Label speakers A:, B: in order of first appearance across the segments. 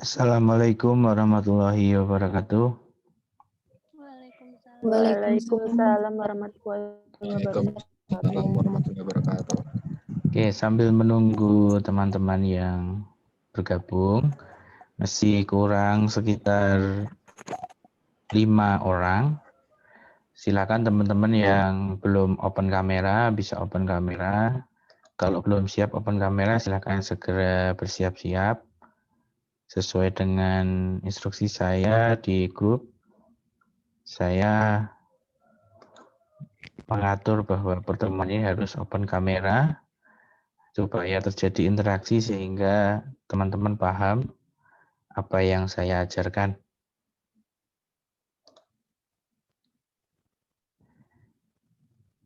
A: Assalamualaikum warahmatullahi wabarakatuh.
B: Waalaikumsalam warahmatullahi wabarakatuh.
C: Waalaikumsalam warahmatullahi wabarakatuh.
A: Oke, sambil menunggu teman-teman yang bergabung, masih kurang sekitar 5 orang. Silakan teman-teman yang belum open kamera bisa open kamera. Kalau belum siap open kamera, silakan segera bersiap-siap sesuai dengan instruksi saya di grup. Saya mengatur bahwa pertemuan ini harus open kamera supaya terjadi interaksi sehingga teman-teman paham apa yang saya ajarkan.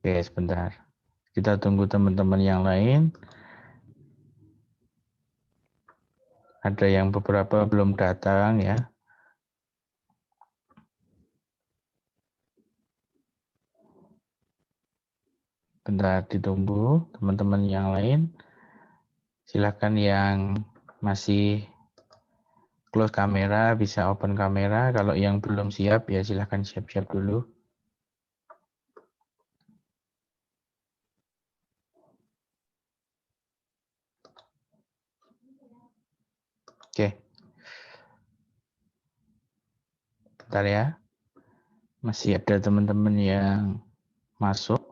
A: Oke, sebentar. Kita tunggu teman-teman yang lain. Ada yang beberapa belum datang ya. Bentar ditunggu teman-teman yang lain. Silakan yang masih close kamera bisa open kamera. Kalau yang belum siap ya silakan siap-siap dulu. Oke. Bentar ya. Masih ada teman-teman yang masuk.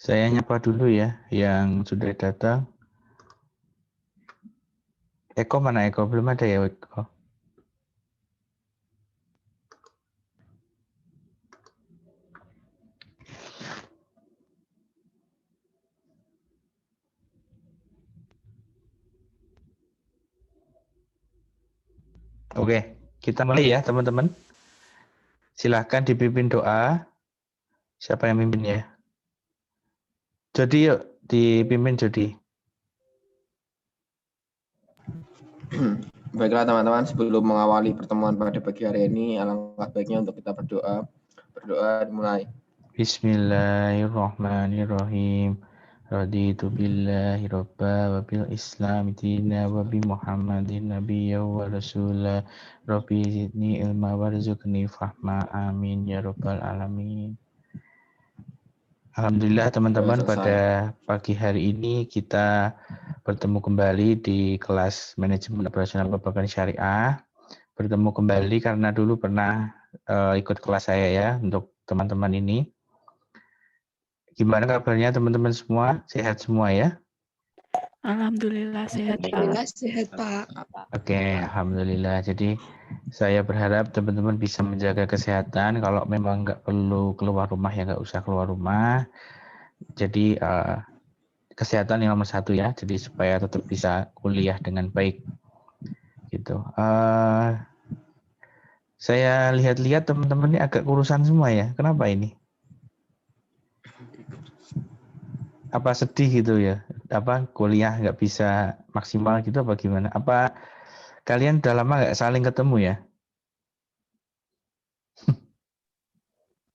A: Saya nyapa dulu ya yang sudah datang. Eko mana Eko? Belum ada ya Eko? Oke, kita mulai ya teman-teman. Silahkan dipimpin doa. Siapa yang mimpin ya? Jody yuk, dipimpin Jody.
C: Baiklah teman-teman, sebelum mengawali pertemuan pada pagi hari ini, alangkah baiknya untuk kita berdoa. Berdoa dimulai.
A: Bismillahirrahmanirrahim. Raditu billahi robba wa bil islam dina wa bi muhammadin nabiyya wa rasulah. Rabbi zidni ilma warzuqni fahma. Amin ya rabbal alamin. Alhamdulillah teman-teman, pada pagi hari ini kita bertemu kembali di kelas manajemen operasional perbankan syariah. Bertemu kembali karena dulu pernah ikut kelas saya ya untuk teman-teman ini. Gimana kabarnya teman-teman semua? Sehat semua ya?
B: Alhamdulillah sehat Pak.
A: Oke, alhamdulillah. Jadi saya berharap teman-teman bisa menjaga kesehatan. Kalau memang nggak perlu keluar rumah ya nggak usah keluar rumah. Jadi kesehatan yang nomor satu ya. Jadi supaya tetap bisa kuliah dengan baik. Gitu. Saya lihat-lihat teman-teman ini agak kurusan semua ya. Kenapa ini? Apa sedih gitu ya? Apa kuliah nggak bisa maksimal gitu apa gimana? Apa kalian udah lama nggak saling ketemu ya?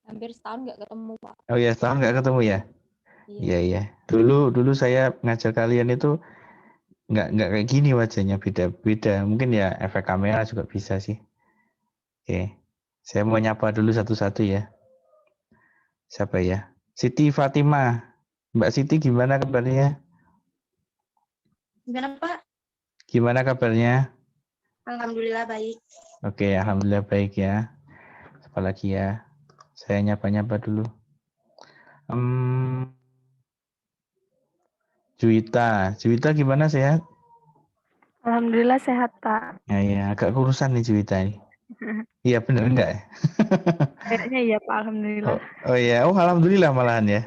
B: Hampir setahun nggak ketemu Pak.
A: Oh ya, setahun nggak ketemu ya?
B: Iya.
A: Iya. Dulu saya ngajar kalian itu nggak kayak gini wajahnya, beda. Mungkin ya efek kamera juga bisa sih. Oke. Saya mau nyapa dulu satu-satu ya. Siapa ya? Siti Fatimah. Mbak Siti gimana kabarnya?
D: Gimana Pak?
A: Gimana kabarnya?
D: Alhamdulillah baik.
A: Oke, alhamdulillah baik ya. Apalagi ya? Saya nyapa-nyapa dulu. Juwita gimana sehat?
B: Alhamdulillah sehat Pak.
A: Ya, agak kurusan nih Juwita ini. Iya bener enggak ya?
B: Kayaknya iya Pak, alhamdulillah.
A: Oh iya, alhamdulillah malahan ya.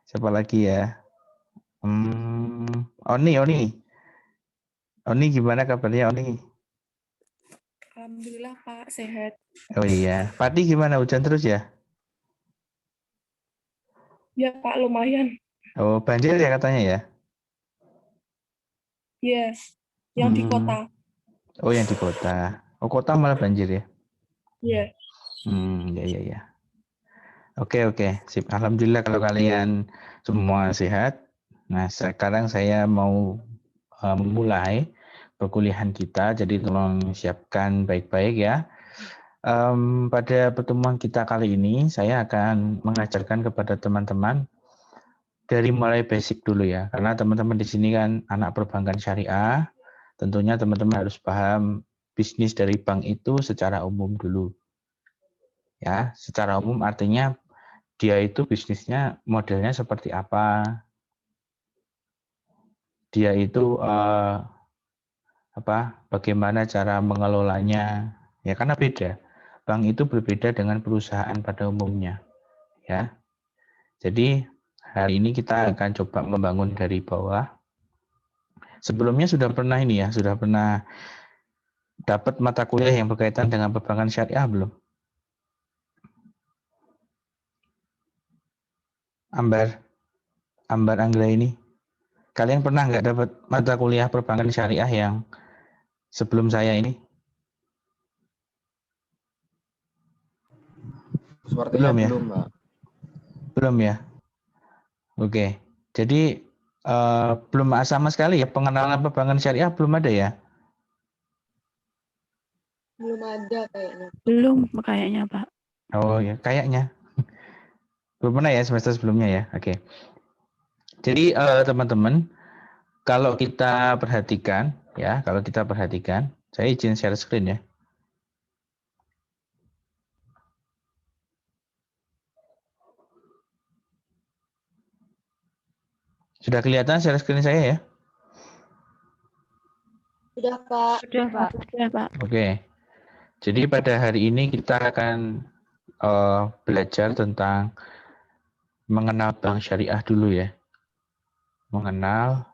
A: Siapa lagi ya? Oni gimana kabarnya Oni?
E: Alhamdulillah Pak, sehat.
A: Oh iya. Pati gimana? Hujan terus ya?
E: Ya Pak, lumayan.
A: Oh, banjir ya katanya ya?
E: Ya, yang di
A: Hmm.
E: kota.
A: Oh, yang di kota. Oh, kota malah banjir ya?
E: Ya.
A: Ya. Oke. Sip. Alhamdulillah kalau kalian semua sehat. Nah, sekarang saya mau memulai perkuliahan kita. Jadi tolong siapkan baik-baik ya. Pada pertemuan kita kali ini, saya akan mengajarkan kepada teman-teman dari mulai basic dulu ya. Karena teman-teman di sini kan anak perbankan syariah, tentunya teman-teman harus paham bisnis dari bank itu secara umum dulu. Ya, secara umum artinya dia itu bisnisnya modelnya seperti apa. Dia itu bagaimana cara mengelolanya. Ya, karena beda. Bank itu berbeda dengan perusahaan pada umumnya, ya. Jadi hari ini kita akan coba membangun dari bawah. Sebelumnya sudah pernah dapat mata kuliah yang berkaitan dengan perbankan syariah belum? Ambar Anggra ini. Kalian pernah nggak dapat mata kuliah perbankan syariah yang sebelum saya ini?
C: Sepertinya
A: Belum ya?
C: belum, Pak.
A: Belum ya? Oke. Jadi belum sama sekali ya pengenalan perbankan syariah belum ada ya?
D: Belum ada kayaknya.
B: Belum kayaknya, Pak.
A: Oh ya, kayaknya. Belum pernah ya semester sebelumnya ya. Oke. Jadi teman-teman, kalau kita perhatikan, saya izin share screen ya. Sudah kelihatan share screen saya ya?
D: Sudah Pak.
B: Sudah, Pak. Sudah, Pak.
A: Oke. Jadi pada hari ini kita akan belajar tentang mengenal bank syariah dulu ya. Mengenal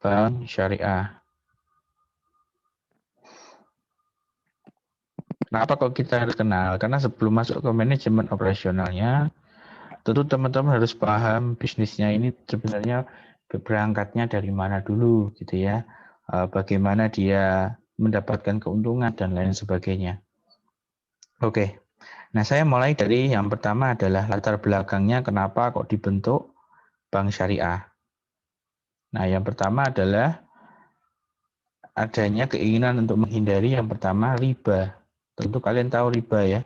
A: bank syariah. Kenapa kok kita harus kenal? Karena sebelum masuk ke manajemen operasionalnya, tentu teman-teman harus paham bisnisnya ini sebenarnya berangkatnya dari mana dulu gitu ya. Bagaimana dia mendapatkan keuntungan dan lain sebagainya. Oke. Nah, saya mulai dari yang pertama adalah latar belakangnya kenapa kok dibentuk bank syariah. Nah, yang pertama adalah adanya keinginan untuk menghindari yang pertama riba. Tentu kalian tahu riba ya.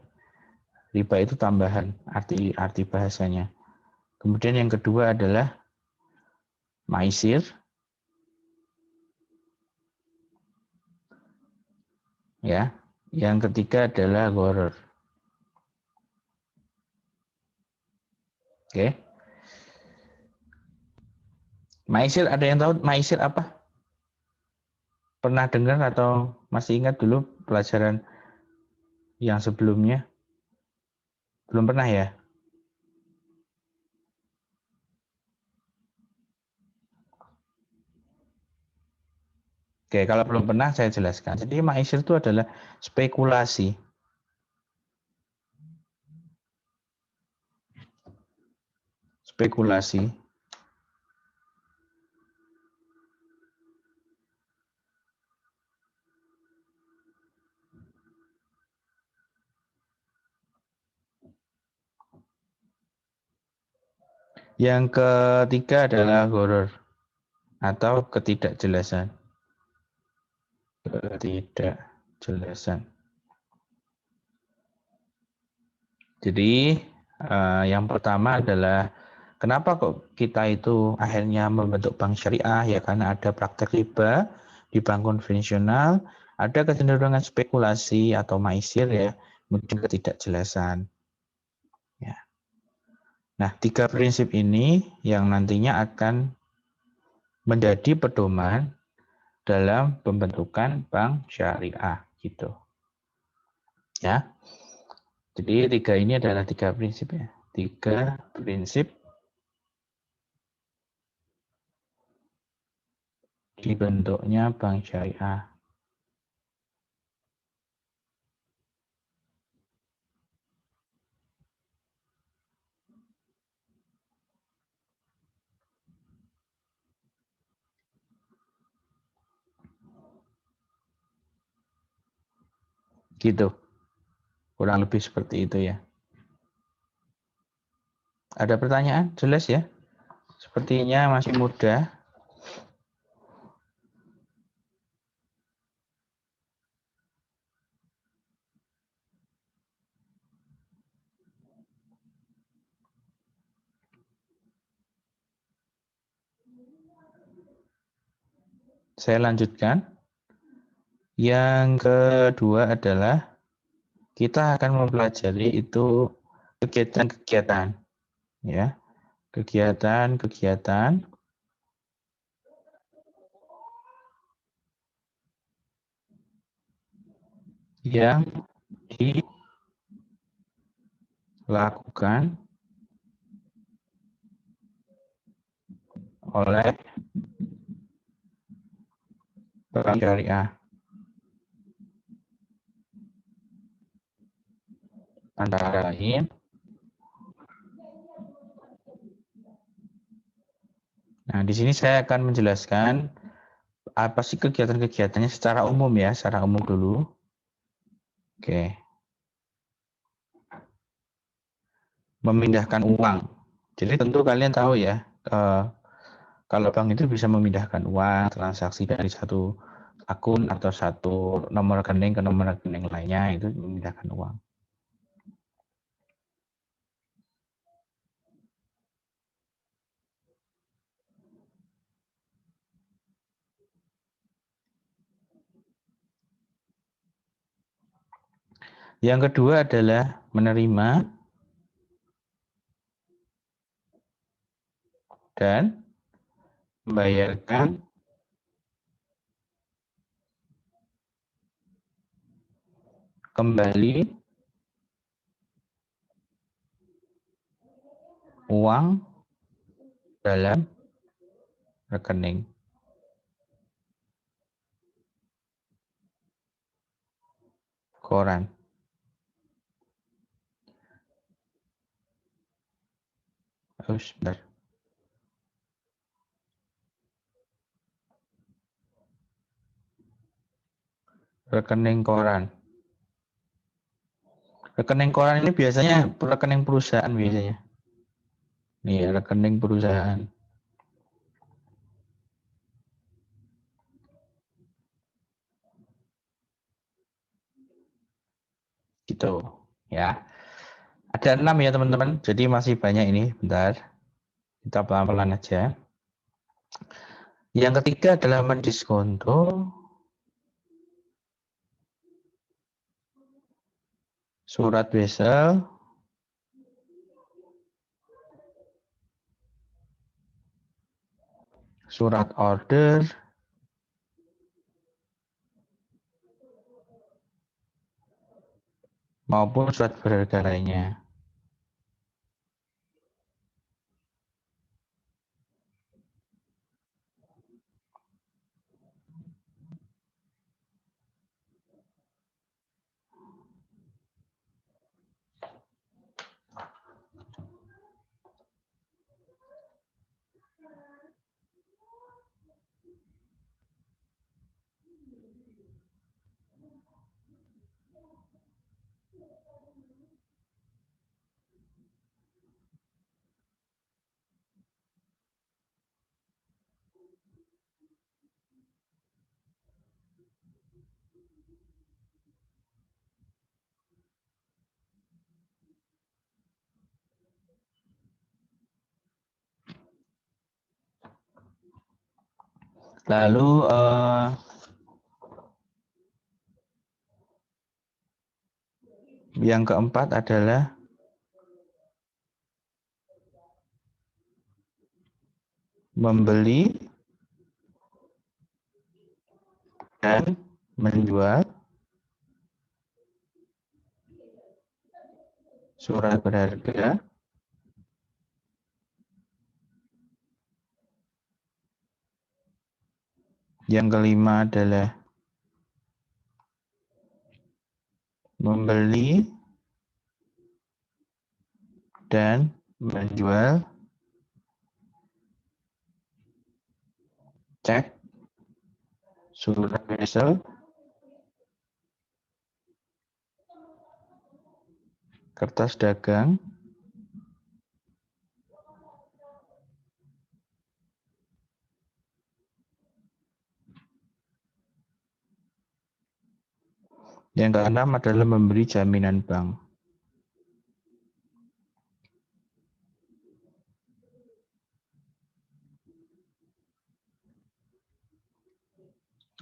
A: Riba itu tambahan arti bahasanya. Kemudian yang kedua adalah maisir. Ya. Yang ketiga adalah gharar. Oke. Maisir, ada yang tahu maisir apa? Pernah dengar atau masih ingat dulu pelajaran yang sebelumnya? Belum pernah ya? Oke, kalau belum pernah saya jelaskan. Jadi maisir itu adalah spekulasi. Spekulasi yang ketiga adalah gharar atau ketidakjelasan. Ketidakjelasan. Jadi yang pertama adalah kenapa kok kita itu akhirnya membentuk bank syariah ya karena ada praktek riba di bank konvensional, ada kecenderungan spekulasi atau maisir ya, kemudian ketidakjelasan. Ya. Nah, 3 prinsip ini yang nantinya akan menjadi pedoman dalam pembentukan bank syariah gitu. Ya. Jadi 3 ini adalah 3 prinsip ya. 3 prinsip dibentuknya bank syariah. Gitu. Kurang lebih seperti itu ya. Ada pertanyaan? Jelas ya? Sepertinya masih mudah. Saya lanjutkan. Yang kedua adalah kita akan mempelajari itu kegiatan-kegiatan, ya, kegiatan-kegiatan yang dilakukan oleh bank syariah. Antara lain, nah di sini saya akan menjelaskan apa sih kegiatan-kegiatannya secara umum ya, secara umum dulu. Oke, memindahkan uang. Jadi tentu kalian tahu ya, kalau bank itu bisa memindahkan uang, transaksi dari satu akun atau satu nomor rekening ke nomor rekening lainnya, itu memindahkan uang. Yang kedua adalah menerima dan membayarkan kembali uang dalam rekening. Koran. Oh, sebentar. Rekening koran. Rekening koran ini biasanya rekening perusahaan biasanya. Nih, rekening perusahaan. Gitu, ya. Ada 6 ya teman-teman, jadi masih banyak ini. Bentar, kita pelan-pelan aja. Yang ketiga adalah mendiskonto surat wesel surat order maupun surat berharga lainnya. Lalu yang keempat adalah membeli dan menjual surat berharga yang kelima adalah membeli dan menjual cek surat wesel kertas dagang, yang keenam adalah memberi jaminan bank.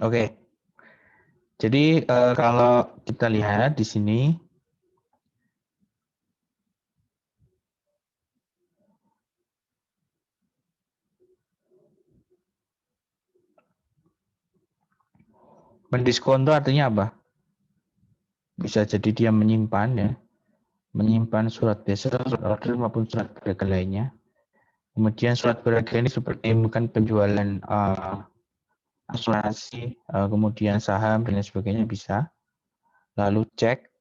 A: Oke. Jadi kalau kita lihat di sini mendiskonto artinya apa? Bisa jadi dia menyimpan ya, menyimpan surat biasa, surat order maupun surat berharga lainnya. Kemudian surat berharga ini seperti bukan penjualan asuransi, kemudian saham dan lain sebagainya bisa. Lalu cek,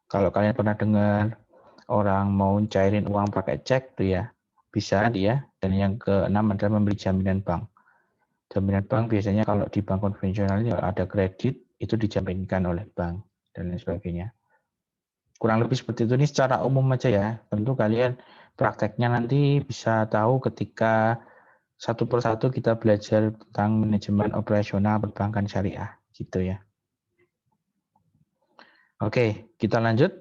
A: kalau kalian pernah dengar orang mau cairin uang pakai cek tuh ya, bisa dia. Dan yang keenam adalah memberi jaminan bank. Jaminan bank biasanya kalau di bank konvensional ini ada kredit, itu dijaminkan oleh bank dan lain sebagainya. Kurang lebih seperti itu, ini secara umum aja ya. Tentu kalian prakteknya nanti bisa tahu ketika satu persatu kita belajar tentang manajemen operasional perbankan syariah, gitu ya. Oke, kita lanjut.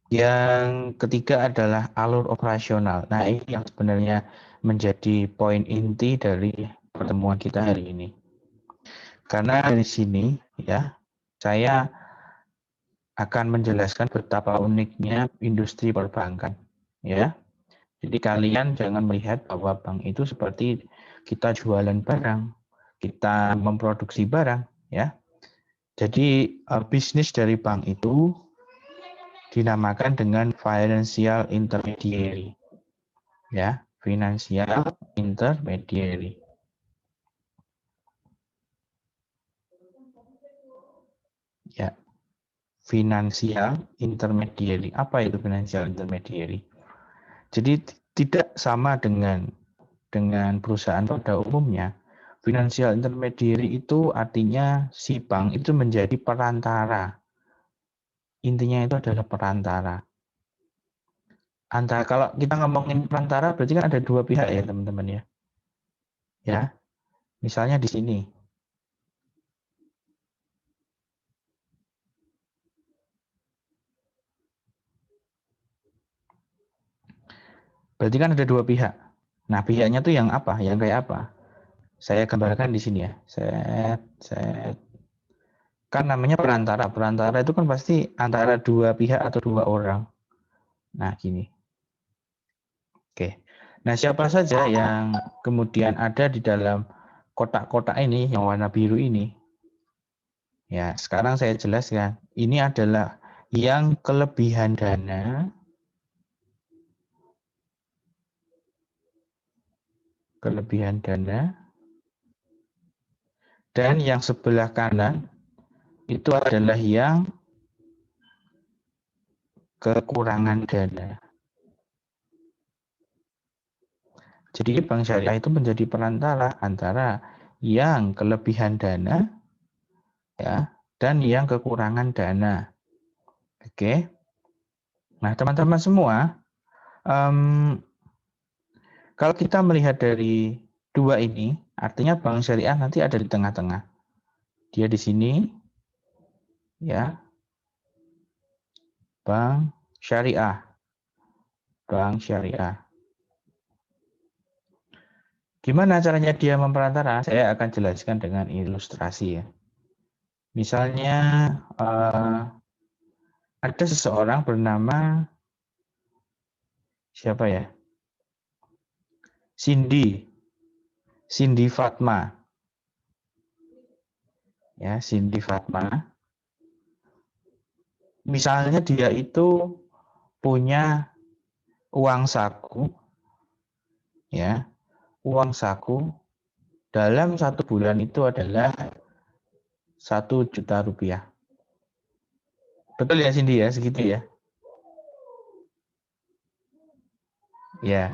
A: Yang ketiga adalah alur operasional. Nah, ini yang sebenarnya menjadi poin inti dari pertemuan kita hari ini. Karena dari sini ya, saya akan menjelaskan betapa uniknya industri perbankan, ya. Jadi kalian jangan melihat bahwa bank itu seperti kita jualan barang, kita memproduksi barang, ya. Jadi bisnis dari bank itu dinamakan dengan financial intermediary, ya, financial intermediary. Ya, financial intermediary. Apa itu financial intermediary? Jadi tidak sama dengan perusahaan pada umumnya. Financial intermediary itu artinya si bank itu menjadi perantara. Intinya itu adalah perantara. Antara kalau kita ngomongin perantara berarti kan ada dua pihak ya teman-teman ya. Ya, misalnya di sini. Berarti kan ada dua pihak. Nah, pihaknya tuh yang apa? Yang kayak apa? Saya gambarkan di sini ya. Kan namanya perantara. Perantara itu kan pasti antara dua pihak atau dua orang. Nah, gini. Oke. Nah, siapa saja yang kemudian ada di dalam kotak-kotak ini, yang warna biru ini? Ya, sekarang saya jelaskan. Ini adalah yang kelebihan dana, dan yang sebelah kanan itu adalah yang kekurangan dana. Jadi bank syariah itu menjadi perantara antara yang kelebihan dana ya dan yang kekurangan dana. Oke. Nah, teman-teman semua, kalau kita melihat dari dua ini, artinya bank syariah nanti ada di tengah-tengah. Dia di sini ya. Bank syariah. Bank syariah. Gimana caranya dia memperantara? Saya akan jelaskan dengan ilustrasi ya. Misalnya ada seseorang bernama siapa ya? Cindy Fatma. Ya, Cindy Fatma. Misalnya dia itu punya uang saku, ya, uang saku dalam 1 bulan itu adalah 1 juta rupiah. Betul ya Cindy ya, segitu ya? Ya,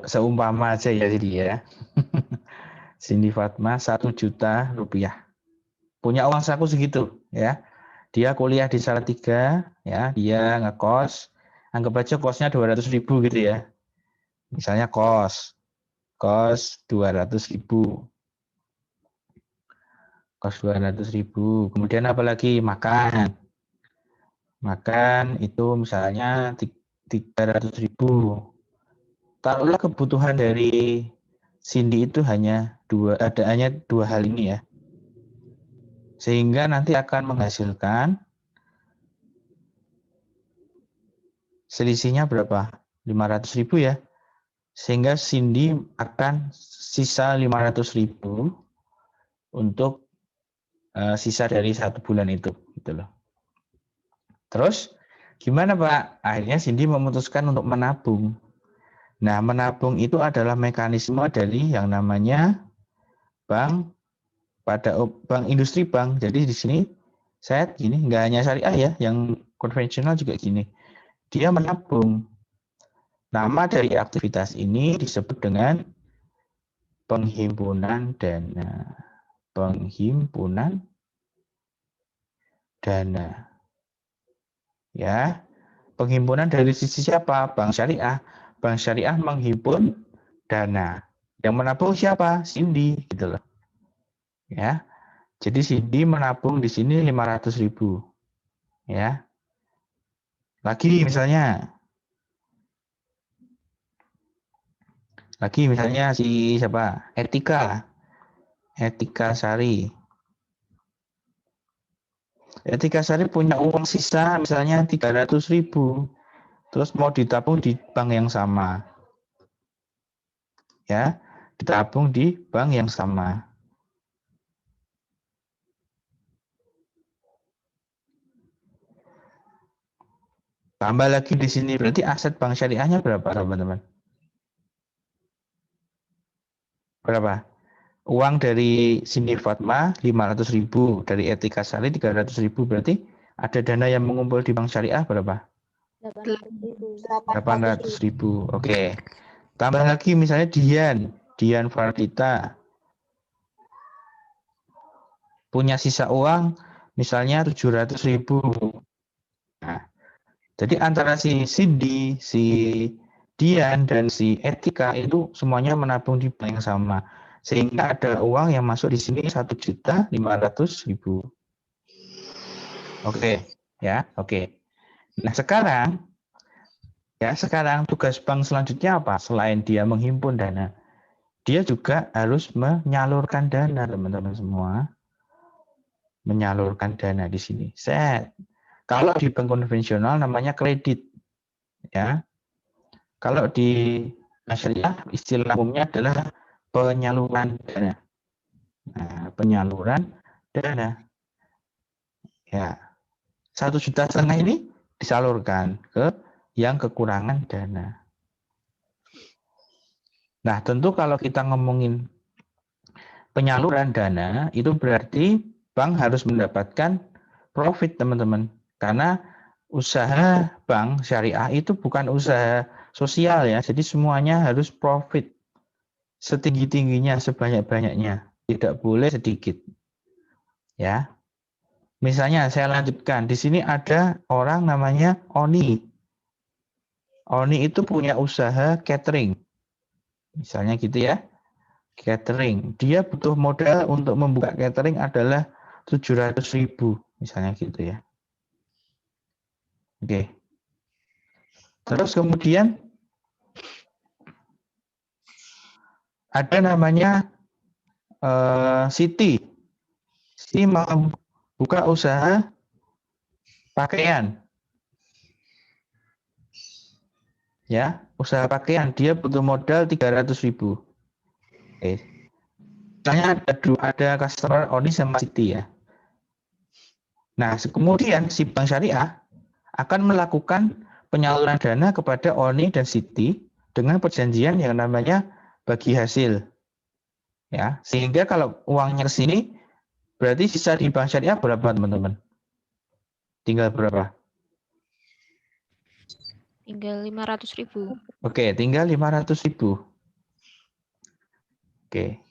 A: seumpama aja ya Cindy ya. Cindy Fatma 1 juta rupiah. punya uang saku segitu, ya. Dia kuliah di Salatiga, ya, dia ngekos, anggap aja kosnya 200.000 gitu ya. Misalnya kos 200.000. Kos 200.000. Kemudian apalagi makan. Makan itu misalnya 300.000. Taruhlah kebutuhan dari Cindy itu hanya dua hal ini ya. Sehingga nanti akan menghasilkan selisihnya berapa? 500.000 ya. Sehingga Cindy akan sisa 500.000 untuk sisa dari 1 bulan itu, gitu loh. Terus gimana Pak? Akhirnya Cindy memutuskan untuk menabung. Nah, menabung itu adalah mekanisme dari yang namanya bank industri bank. Jadi di sini saya gini, nggak hanya syariah ya, yang konvensional juga gini. Dia menabung. Nama dari aktivitas ini disebut dengan penghimpunan dana. Penghimpunan dana. Ya. Penghimpunan dari sisi siapa? Bank syariah. Bank syariah menghimpun dana. Yang menabung siapa? Cindy, gitu loh. Ya. Jadi Cindy menabung di sini 500.000. Ya. Lagi misalnya si siapa? Etika Sari. Etika Sari punya uang sisa misalnya 300.000. Terus mau ditabung di bank yang sama. Ya, ditabung di bank yang sama. Tambah lagi di sini, berarti aset bank syariahnya berapa, teman-teman? Berapa? Uang dari Cindy Fatma 500.000, dari Etika Sari 300.000, berarti ada dana yang mengumpul di bank syariah berapa? 800.000. Oke. Tambah lagi misalnya Dian Fardita punya sisa uang misalnya 700.000. Nah, jadi antara si Cindy, si Dian, dan si Etika itu semuanya menabung di bank yang sama. Sehingga ada uang yang masuk di sini 1.500.000. Oke, ya, oke. Nah, sekarang tugas bank selanjutnya apa? Selain dia menghimpun dana, dia juga harus menyalurkan dana, teman-teman semua. Menyalurkan dana di sini. Kalau di bank konvensional namanya kredit, ya. Kalau di syariah istilah umumnya adalah penyaluran dana. Nah, penyaluran dana. Ya, 1,5 juta ini disalurkan ke yang kekurangan dana. Nah, tentu kalau kita ngomongin penyaluran dana, itu berarti bank harus mendapatkan profit, teman-teman. Karena usaha bank syariah itu bukan usaha sosial ya, jadi semuanya harus profit. Setinggi-tingginya, sebanyak-banyaknya. Tidak boleh sedikit. Ya. Misalnya saya lanjutkan, di sini ada orang namanya Oni. Oni itu punya usaha catering. Misalnya gitu ya. Catering. Dia butuh modal untuk membuka catering adalah 700.000. Misalnya gitu ya. Oke. Terus kemudian ada namanya Siti. Siti mau buka usaha pakaian. Ya, usaha pakaian dia butuh modal 300.000. Oke. Misalnya ada customer Oni sama Siti ya. Nah, kemudian si bank syariah akan melakukan penyaluran dana kepada Oni dan Siti dengan perjanjian yang namanya bagi hasil. Ya, sehingga kalau uangnya ke sini berarti sisa di bank syariah berapa, teman-teman? Tinggal berapa?
F: Tinggal 500.000.
A: Oke, tinggal 500.000. Oke.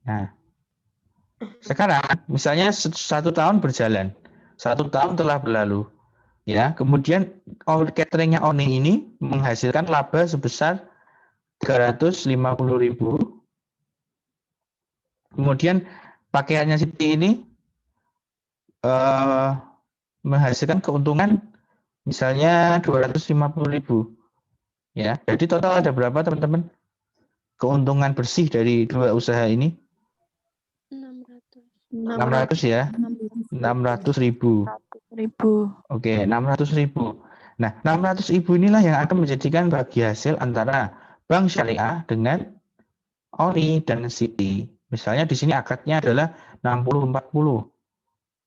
A: Nah, Sekarang, misalnya 1 tahun berjalan, 1 tahun telah berlalu, ya. Kemudian cateringnya Oni ini menghasilkan laba sebesar 350.000. Kemudian pakaiannya Siti ini menghasilkan keuntungan misalnya 250.000, ya. Jadi total ada berapa teman-teman? Keuntungan bersih dari dua usaha ini? 600 ya. 600.000.
B: 1.000.
A: Oke, 600.000. Nah, 600.000 inilah yang akan menjadikan bagi hasil antara Bank Syariah dengan Ori dan Siti. Misalnya di sini akadnya adalah 60-40.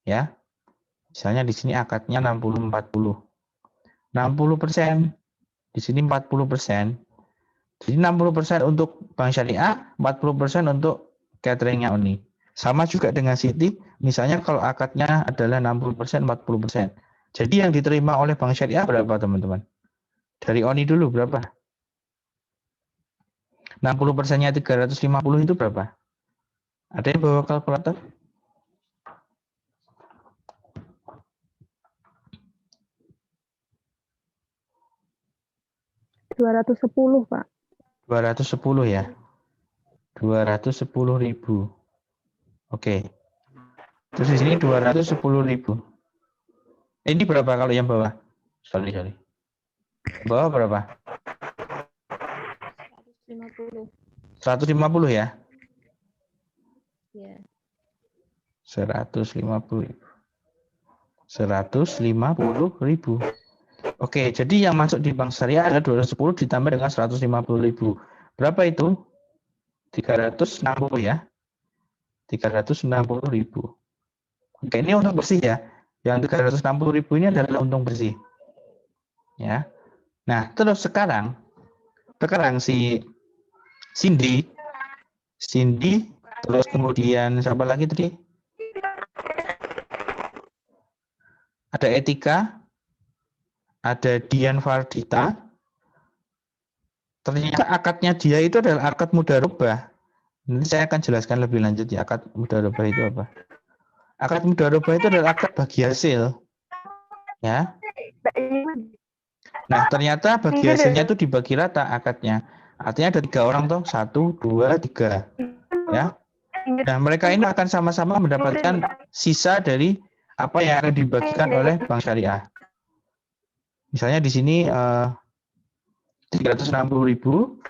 A: Ya. Misalnya di sini akadnya 60-40. 60%. Di sini 40%. Jadi 60% untuk Bank Syariah, 40% untuk cateringnya Oni. Sama juga dengan Siti, misalnya kalau akadnya adalah 60%, 40%. Jadi yang diterima oleh Bank Syariah berapa teman-teman? Dari Oni dulu berapa? 60%-nya 350 itu berapa? Ada yang bawa kalkulator?
B: $210, Pak.
A: 210 ya. 210.000. Oke. Terus di sini 210.000. Ini berapa kalau yang bawah? Sorry. Bawah berapa?
F: 150.
A: 150 ya?
F: Ya.
A: 150.000. 150.000. Oke, jadi yang masuk di Bank Syariah adalah 210 ditambah dengan 150.000. Berapa itu? 360 ya? 360.000. Oke, ini untung bersih ya. Yang 360.000 ini adalah untung bersih. Ya. Nah, terus sekarang si Cindy, terus kemudian siapa lagi tadi? Ada Etika, ada Dian Fardita. Ternyata akadnya dia itu adalah akad mudharabah. Nanti saya akan jelaskan lebih lanjut ya, akad mudharabah itu apa. Akad mudharabah itu adalah akad bagi hasil. Ya. Nah, ternyata bagi hasilnya itu dibagi rata akadnya. Artinya ada 3 orang toh, 1, 2, 3. Ya. Nah, mereka ini akan sama-sama mendapatkan sisa dari apa yang akan dibagikan oleh Bank Syariah. Misalnya di sini 360.000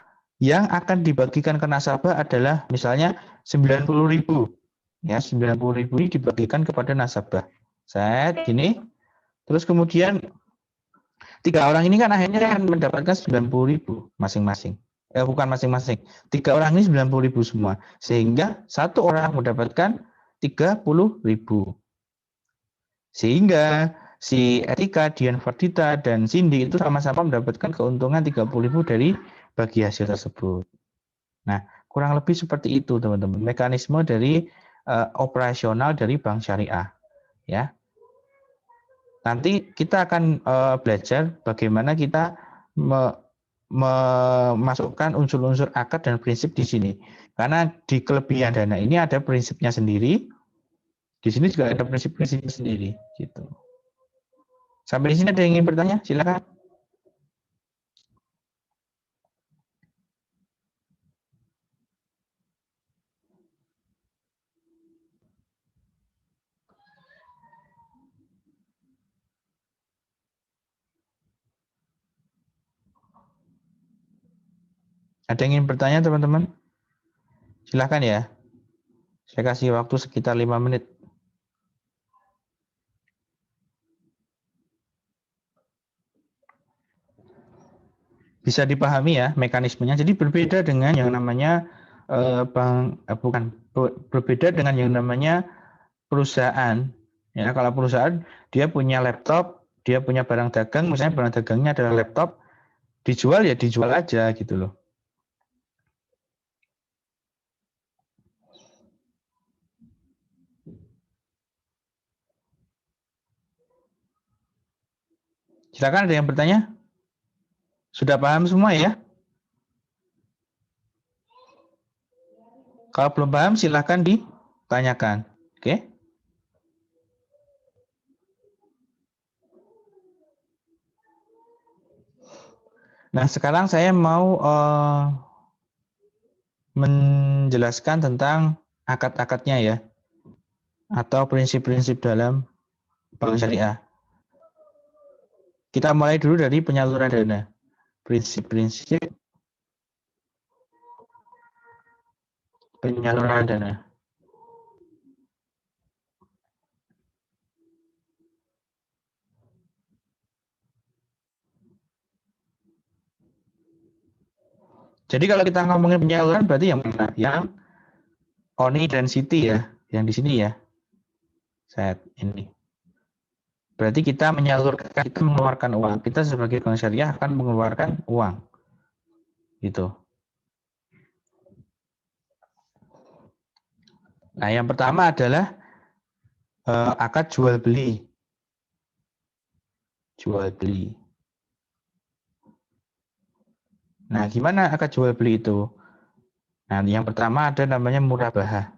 A: yang akan dibagikan ke nasabah adalah misalnya 90.000. Ya, 90.000 ini dibagikan kepada nasabah. Set gini. Terus kemudian 3 orang ini kan akhirnya akan mendapatkan 90.000 masing-masing. Bukan masing-masing. 3 orang ini 90.000 semua. Sehingga 1 orang mendapatkan 30.000. Sehingga si Etika, Dian Fardita, dan Cindy itu sama-sama mendapatkan keuntungan 30.000 dari bagi hasil tersebut. Nah, kurang lebih seperti itu teman-teman. Mekanisme dari operasional dari Bank Syariah. Ya. Nanti kita akan belajar bagaimana kita memasukkan unsur-unsur akad dan prinsip di sini. Karena di kelebihan dana ini ada prinsipnya sendiri. Di sini juga ada prinsip-prinsipnya sendiri. Gitu. Sampai di sini ada yang ingin bertanya? Silakan. Ada yang ingin bertanya teman-teman? Silakan ya. Saya kasih waktu sekitar 5 menit. Bisa dipahami ya mekanismenya. Jadi berbeda dengan yang namanya berbeda dengan yang namanya perusahaan. Ya, kalau perusahaan dia punya laptop, dia punya barang dagang, misalnya barang dagangnya adalah laptop, dijual ya dijual aja gitu loh. Silakan ada yang bertanya? Sudah paham semua ya? Kalau belum paham silahkan tanyakan. Oke? Nah, sekarang saya mau menjelaskan tentang akad-akadnya ya, atau prinsip-prinsip dalam bank syariah. Kita mulai dulu dari penyaluran dana. Prinsip-prinsip penyaluran dana. Jadi kalau kita ngomongin penyaluran berarti yang mana? Yang ONI dan Siti ya, yang di sini ya. Set ini. Berarti kita menyalurkan, kita mengeluarkan uang. Kita sebagai bank syariah akan mengeluarkan uang. Gitu. Nah, yang pertama adalah akad jual beli. Jual beli. Nah, gimana akad jual beli itu? Nah, yang pertama ada namanya murabahah.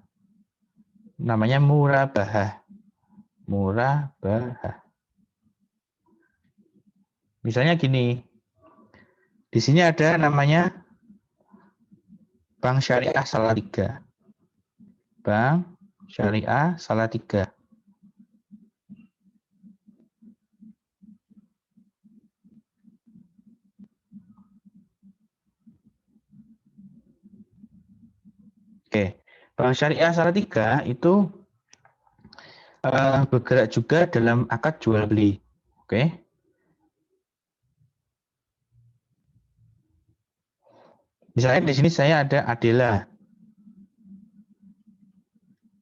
A: Namanya murabahah. Murabahah. Misalnya gini. Di sini ada namanya Bank Syariah Salatiga. Bank Syariah Salatiga. Oke, Bank Syariah Salatiga itu bergerak juga dalam akad jual beli. Oke. Misalnya di sini saya ada Adela.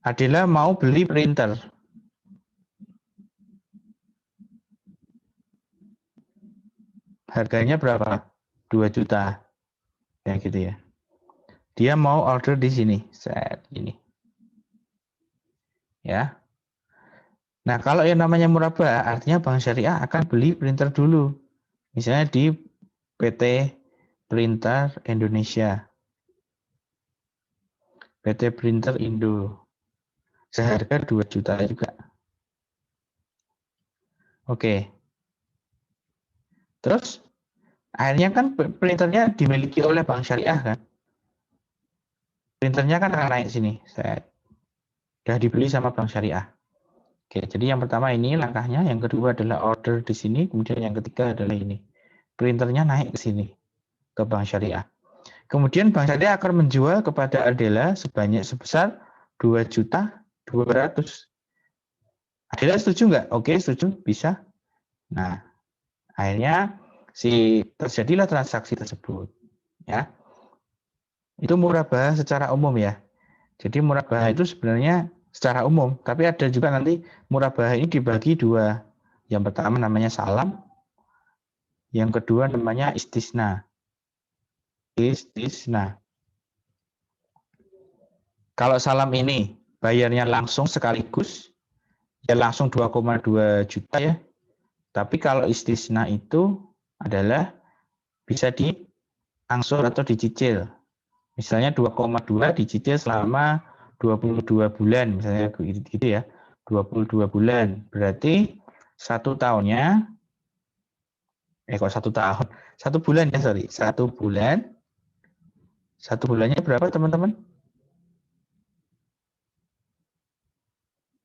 A: Adela mau beli printer. Harganya berapa? 2 juta. Ya gitu ya. Dia mau order di sini. Set ini. Ya. Nah, kalau yang namanya murabah, artinya Bank Syariah akan beli printer dulu. Misalnya di PT Printer Indonesia. PT Printer Indo. Seharga 2 juta juga. Oke. Terus, akhirnya kan printernya dimiliki oleh Bank Syariah kan. Printernya kan akan naik sini. Sudah dibeli sama Bank Syariah. Oke, jadi yang pertama ini langkahnya, yang kedua adalah order di sini, kemudian yang ketiga adalah ini. Printernya naik ke sini, ke Bank Syariah. Kemudian Bank Syariah akan menjual kepada Adela sebesar 2.200.000. Adela setuju nggak? Oke, setuju, bisa. Nah, akhirnya terjadilah transaksi tersebut. Ya, itu murabah secara umum ya. Jadi murabah itu sebenarnya secara umum, tapi ada juga nanti murabah ini dibagi dua. Yang pertama namanya salam, yang kedua namanya istisna. Istisna. Kalau salam ini bayarnya langsung sekaligus, ya langsung 2,2 juta ya. Tapi kalau istisna itu adalah bisa diangsur atau dicicil. Misalnya 2,2 dicicil selama 22 bulan, misalnya gitu ya. 22 bulan. Berarti 1 tahunnya, kok 1 tahun? 1 bulan ya, sorry. 1 bulan. 1 bulannya berapa teman-teman?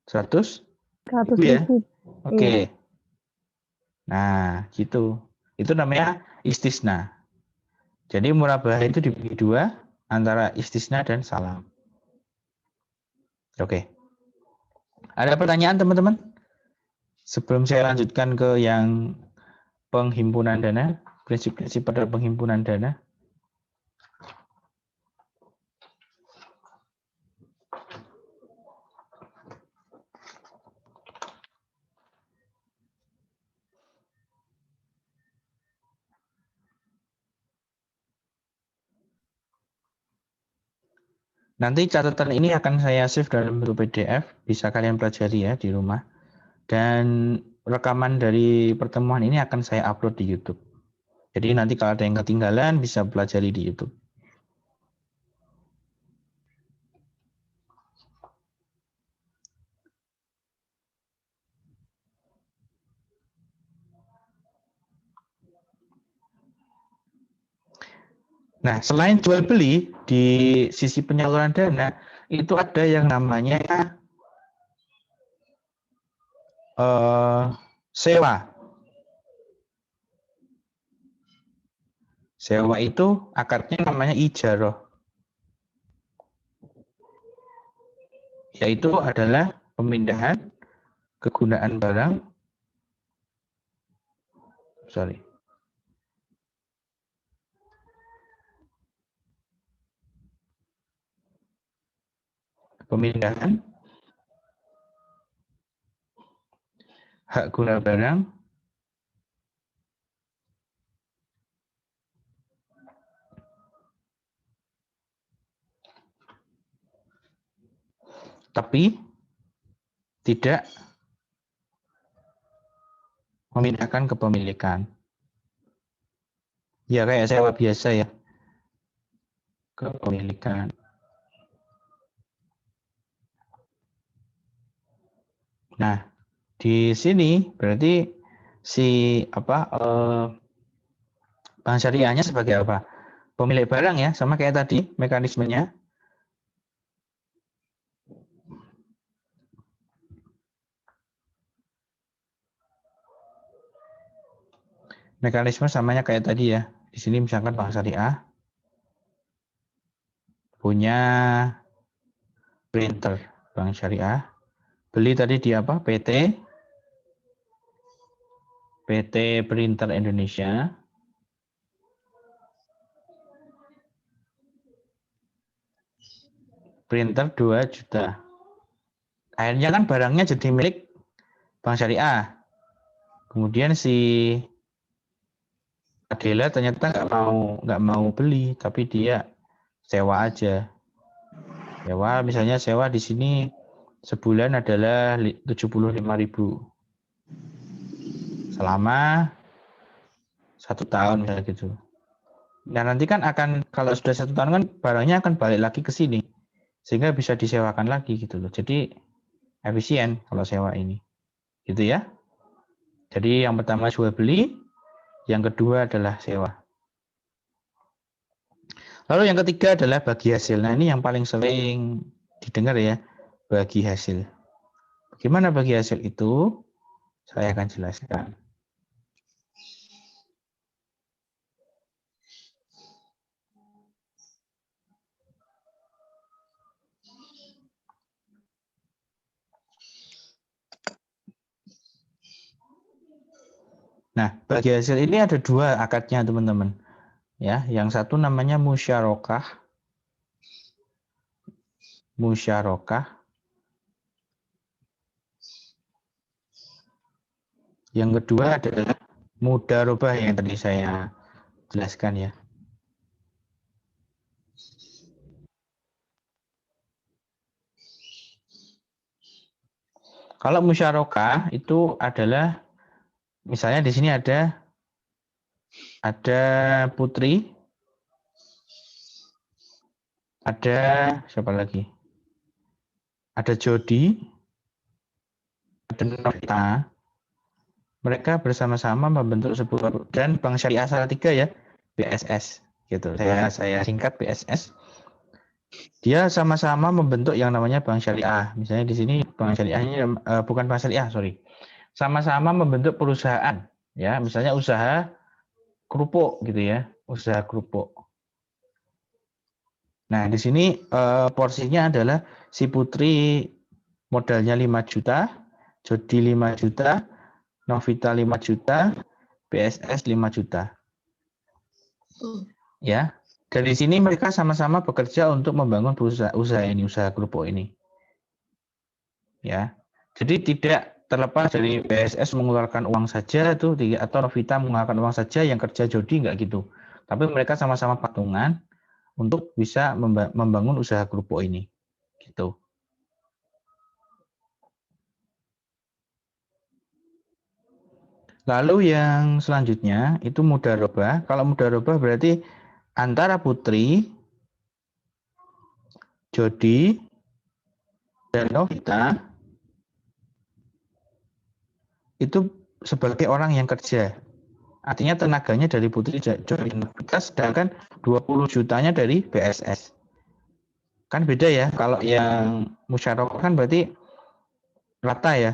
A: 100
B: 100
A: ya?
B: ribu.
A: Oke. Nah, gitu. Itu namanya istisna. Jadi murabah itu dibagi dua, antara istisna dan salam. Oke. Ada pertanyaan teman-teman? Sebelum saya lanjutkan ke yang penghimpunan dana, prinsip-prinsip pada penghimpunan dana. Nanti catatan ini akan saya save dalam bentuk PDF, bisa kalian pelajari ya di rumah. Dan rekaman dari pertemuan ini akan saya upload di YouTube. Jadi nanti kalau ada yang ketinggalan bisa pelajari di YouTube. Nah, selain jual beli di sisi penyaluran dana, itu ada yang namanya sewa. Sewa itu akarnya namanya ijarah. Yaitu adalah pemindahan kegunaan barang. Pemindahan hak guna barang tapi tidak memindahkan kepemilikan. Ya kayak sewa biasa ya. Kepemilikan. Nah, di sini berarti si bank syariahnya sebagai apa? Pemilik barang ya, sama kayak tadi mekanismenya. Mekanisme samanya kayak tadi ya. Di sini misalkan bank syariah punya printer bank syariah. Beli tadi di apa? PT Printer Indonesia. Printer 2 juta. Akhirnya kan barangnya jadi milik bank syariah. Kemudian si Adela ternyata nggak mau beli, tapi dia sewa aja. Misalnya sewa di sini sebulan adalah 75.000 selama 1 tahun misalnya gitu. Nah nanti kan akan kalau sudah 1 tahun kan barangnya akan balik lagi ke sini sehingga bisa disewakan lagi gitu loh. Jadi efisien kalau sewa ini, gitu ya. Jadi yang pertama jual beli, yang kedua adalah sewa. Lalu yang ketiga adalah bagi hasil. Nah ini yang paling sering didengar ya, bagi hasil. Bagaimana bagi hasil itu? Saya akan jelaskan. Nah, bagi hasil ini ada 2 akadnya teman-teman. Ya, yang satu namanya musyarakah. Yang kedua adalah mudharabah yang tadi saya jelaskan ya. Kalau musyarakah itu adalah misalnya di sini ada Putri, ada siapa lagi? Ada Jody, ada Novita. Mereka bersama-sama membentuk sebuah dan Bank Syariah Salatiga ya, BSS gitu. Saya singkat BSS. Dia sama-sama membentuk yang namanya Bank Syariah. Misalnya di sini Bank Syariahnya bukan Bank Syariah, sorry. Sama-sama membentuk perusahaan ya, misalnya usaha kerupuk gitu ya, usaha kerupuk. Nah, di sini porsinya adalah si Putri modalnya 5 juta, Jody 5 juta, Novita 5 juta, BSS 5 juta. Ya. Dari sini mereka sama-sama bekerja untuk membangun usaha kerupuk ini. Ya. Jadi tidak terlepas dari BSS mengeluarkan uang saja tuh atau Novita mengeluarkan uang saja, yang kerja Jody enggak gitu. Tapi mereka sama-sama patungan untuk bisa membangun usaha kerupuk ini. Gitu. Lalu yang selanjutnya itu mudharabah. Kalau mudharabah berarti antara Putri, Jody, dan Novita itu sebagai orang yang kerja Artinya tenaganya dari Putri Jodi dan Novita, sedangkan 20 jutanya dari BSS. Kan beda ya, kalau yang musyarakah kan berarti rata ya,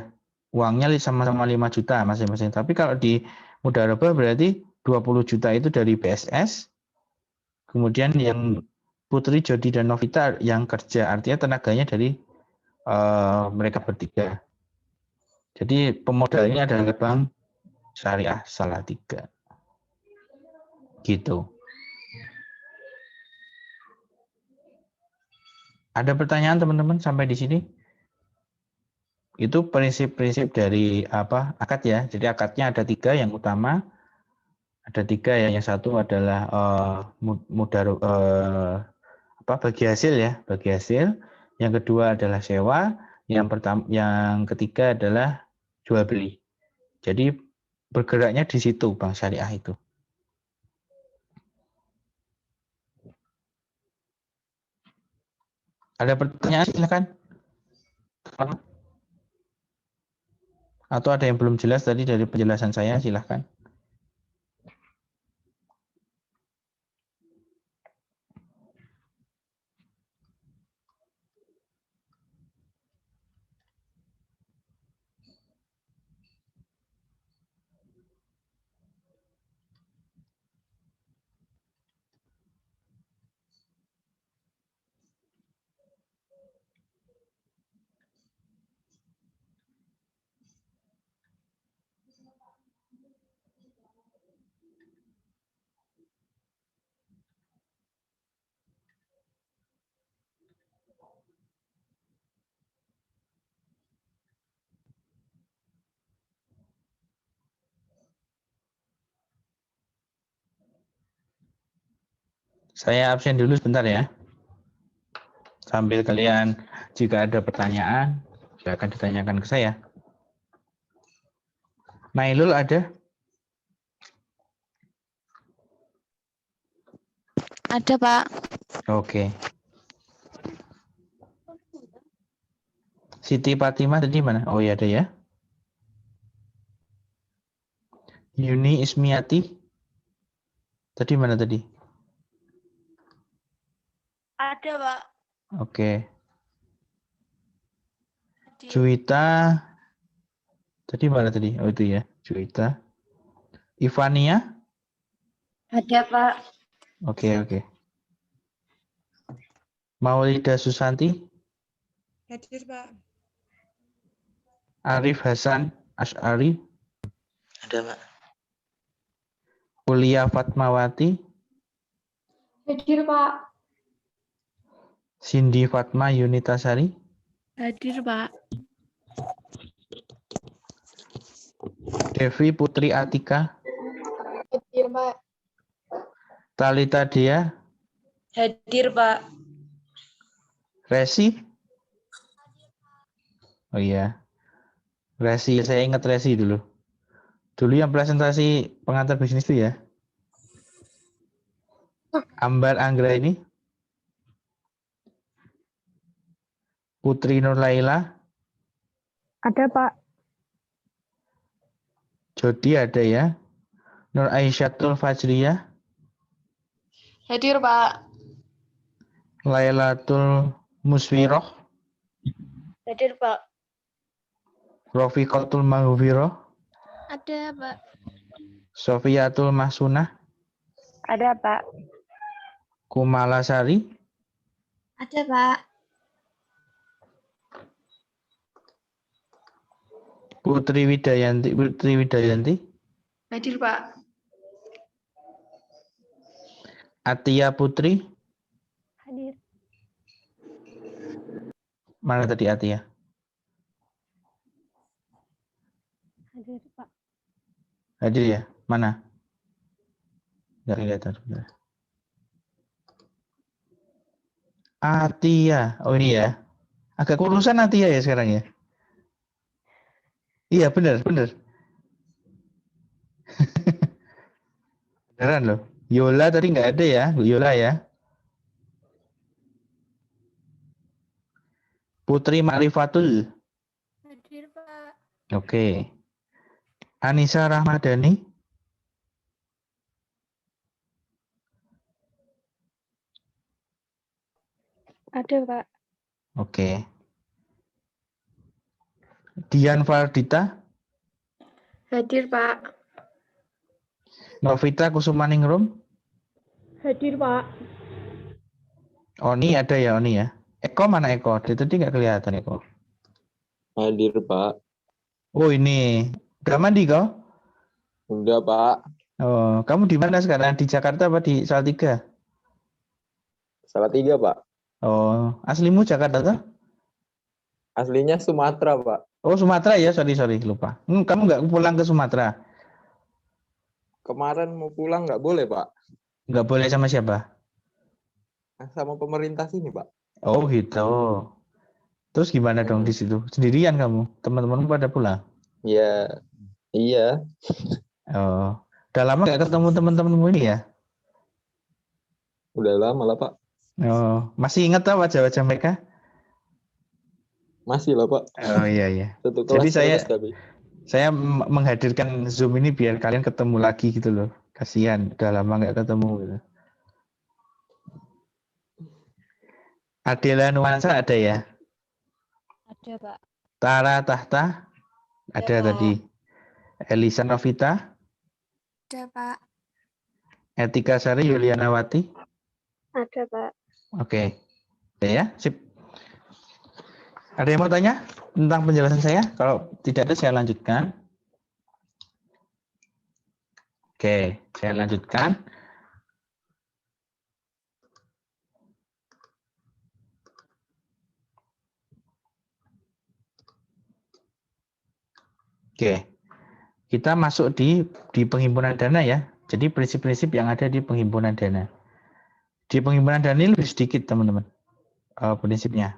A: uangnya sama-sama 5 juta masing-masing. Tapi kalau di mudharabah berarti 20 juta itu dari BSS, kemudian yang Putri, Jodi, dan Novita yang kerja, artinya tenaganya dari mereka bertiga. Jadi pemodalnya adalah Bank Syariah Salatiga. Gitu. Ada pertanyaan teman-teman sampai di sini? Itu prinsip-prinsip dari akad ya. Jadi akadnya ada 3 yang utama. Ada 3 ya. Yang satu adalah bagi hasil ya, bagi hasil. Yang kedua adalah sewa. Yang ketiga adalah jual beli. Jadi bergeraknya di situ Bank Syariah itu. Ada pertanyaan silakan. Atau ada yang belum jelas tadi dari penjelasan saya, silakan. Saya absen dulu sebentar ya. Sambil kalian jika ada pertanyaan, silakan ditanyakan ke saya. Nailul ada?
B: Ada, Pak.
A: Oke. Siti Fatimah tadi mana? Oh iya ada ya. Yuni Ismiati. Tadi mana tadi?
E: Ada, Pak.
A: Oke. Juwita. Tadi mana tadi? Oh itu ya, Juwita. Ivania?
F: Ada, Pak.
A: Oke. Maulida Susanti?
E: Hadir, Pak.
A: Arif Hasan Asy'ari?
G: Ada, Pak.
A: Kuliah Fatmawati?
D: Hadir, Pak.
A: Cindy Fatma Yunitasari?
B: Hadir, Pak.
A: Devi Putri Atika?
D: Hadir, Pak.
A: Talita Dia?
F: Hadir, Pak.
A: Resi? Oh iya. Resi, saya ingat Resi dulu. Dulu yang presentasi pengantar bisnis itu ya. Ambar Anggra ini? Putri Nur Laila?
B: Ada, Pak.
A: Jodi ada ya. Nur Aisyatul Fajriyah?
D: Hadir, Pak.
A: Lailatul Muswiroh?
F: Hadir, Pak.
A: Rofiqatul Maghfirah?
F: Ada, Pak.
A: Sofiatul Mahsunah?
F: Ada, Pak.
A: Kumala Sari?
F: Ada, Pak.
A: Putri Widayanti?
D: Hadir, Pak.
A: Atia Putri?
F: Hadir.
A: Mana tadi Atia?
F: Hadir, Pak.
A: Hadir ya? Mana? Nggak kelihatan sebentar. Atia. Oh ini ya. Agak kurusan Atia ya sekarang ya? Iya benar. Beneran loh. Yola tadi nggak ada ya, Bu Yola ya. Putri Ma'rifatul.
F: Hadir, Pak.
A: Oke. Anissa Rahmadani.
F: Ada, Pak.
A: Oke. Dian Fardita,
D: Hadir, Pak.
A: Novita Kusumaningrum,
F: Hadir, Pak.
A: Oni ada ya Oni ya. Eko mana Eko? Dari tadi nggak kelihatan Eko.
G: Hadir, Pak.
A: Oh ini, udah mandi kau?
G: Udah, Pak.
A: Oh, kamu di mana sekarang? Di Jakarta apa di Salatiga?
G: Salatiga, Pak.
A: Oh, aslimu Jakarta tuh?
G: Aslinya Sumatera, Pak.
A: Oh Sumatera ya, sorry lupa. Kamu nggak pulang ke Sumatera?
G: Kemarin mau pulang nggak boleh, Pak.
A: Nggak boleh sama siapa?
G: Sama pemerintah sini, Pak.
A: Oh gitu. Terus gimana dong di situ? Sendirian kamu? Teman-temanmu pada pulang?
G: Ya, iya.
A: Oh, udah lama nggak ketemu teman-temanmu ini ya?
G: Udah lama lah, Pak.
A: Oh, masih ingat tak wajah-wajah mereka?
G: Masih lah, Pak.
A: Oh iya.
G: Satu
A: Jadi
G: kelas terus, tapi.
A: saya menghadirkan Zoom ini biar kalian ketemu lagi gitu loh. Kasihan, udah lama nggak ketemu gitu. Adela Nuansa ada ya?
F: Ada, Pak.
A: Tara Tahta ada
F: Pak.
A: tadi. Elisa Novita,
D: Ada, Pak.
A: Etika Sari Yulianawati.
F: Ada, Pak.
A: Oke. Oke ya, sip. Ada yang mau tanya tentang penjelasan saya? Kalau tidak ada, saya lanjutkan. Oke, saya lanjutkan. Oke, kita masuk di penghimpunan dana ya. Jadi prinsip-prinsip yang ada di penghimpunan dana. Di penghimpunan dana ini lebih sedikit teman-teman prinsipnya.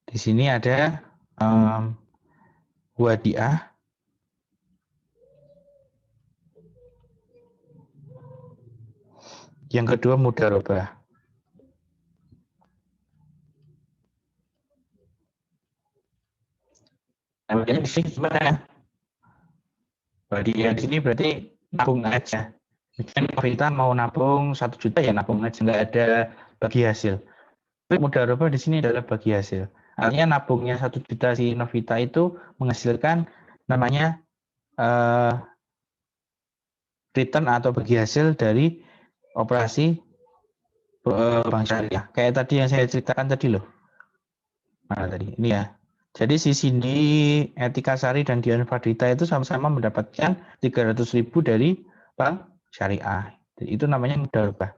A: Di sini ada wadiah, yang kedua mudharabah. Nah, di sini gimana? Wadiah di sini berarti nabung aja. Misalnya Novita mau nabung 1 juta ya nabung aja, nggak ada bagi hasil. Tapi mudharabah di sini adalah bagi hasil. Artinya nabungnya 1 juta si Novita itu menghasilkan namanya return atau bagi hasil dari operasi bank syariah. Kayak tadi yang saya ceritakan tadi loh. Mana tadi? Ini ya. Jadi si Cindy, Etika Sari, dan Dian Fardita itu sama-sama mendapatkan 300.000 dari bank syariah. Itu namanya mudharabah.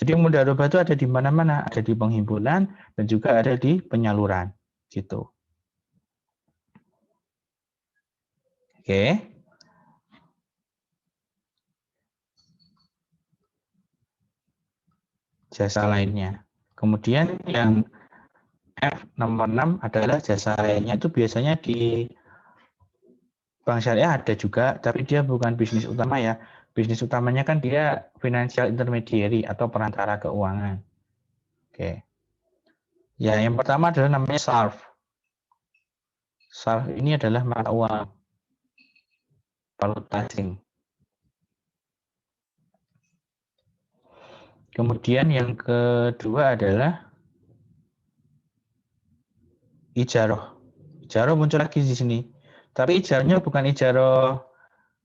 A: Jadi mudharabah itu ada di mana-mana, ada di penghimpunan dan juga ada di penyaluran, gitu. Oke. Jasa lainnya. Kemudian yang F nomor 6 adalah jasa lainnya, itu biasanya di bank syariah ada juga, tapi dia bukan bisnis utama ya. Bisnis utamanya kan dia financial intermediary atau perantara keuangan. Oke. Ya, yang pertama adalah namanya SARF. SARF ini adalah mata uang, valuta asing. Kemudian yang kedua adalah ijaroh. Ijaroh muncul lagi di sini. Tapi ijarohnya bukan ijaroh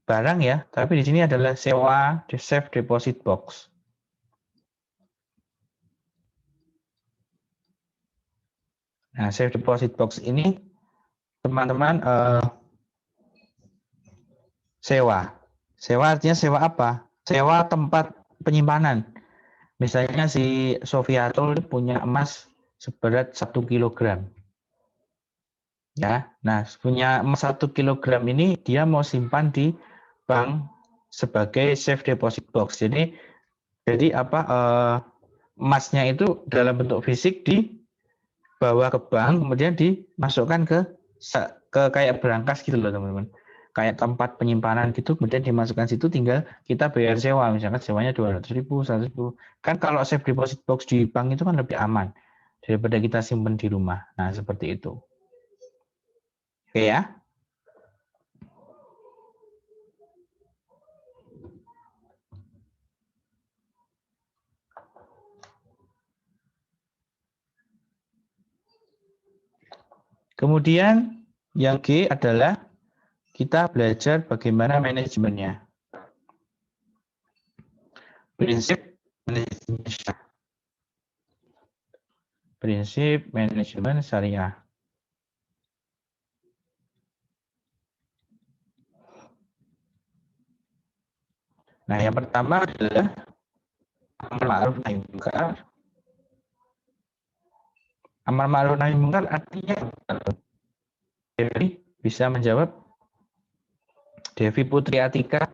A: barang ya, tapi di sini adalah sewa safe deposit box. Nah, safe deposit box ini teman-teman sewa. Sewa artinya sewa apa? Sewa tempat penyimpanan. Misalnya si Sofiatul punya emas seberat 1 kilogram. Ya, nah punya emas 1 kilogram ini dia mau simpan di bank sebagai safe deposit box. Jadi apa emasnya itu dalam bentuk fisik dibawa ke bank, kemudian dimasukkan ke kayak berangkas gitu loh teman-teman. Kayak tempat penyimpanan gitu, kemudian dimasukkan situ, tinggal kita bayar sewa, misalkan sewanya 200.000, 100.000. Kan kalau safe deposit box di bank itu kan lebih aman daripada kita simpan di rumah. Nah seperti itu. Oke ya. Kemudian yang G adalah kita belajar bagaimana manajemennya. Prinsip manajemen syariah. Prinsip manajemen syariah. Nah, yang pertama adalah amar ma'ruf nahi munkar. Amar ma'ruf nahi munkar artinya apa? Devi bisa menjawab. Devi Putri Atika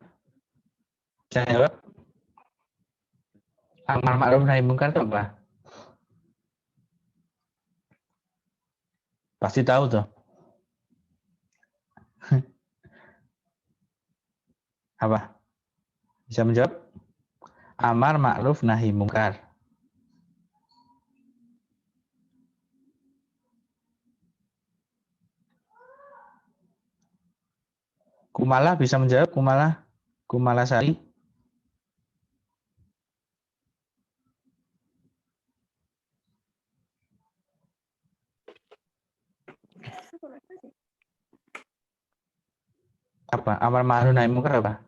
A: bisa jawab. Amar ma'ruf nahi munkar itu apa? Pasti tahu tuh. Apa? Bisa menjawab? Amar ma'ruf nahi munkar. Kumala bisa menjawab? Kumala? Kumala Sari? Apa? Amar ma'ruf nahi munkar apa?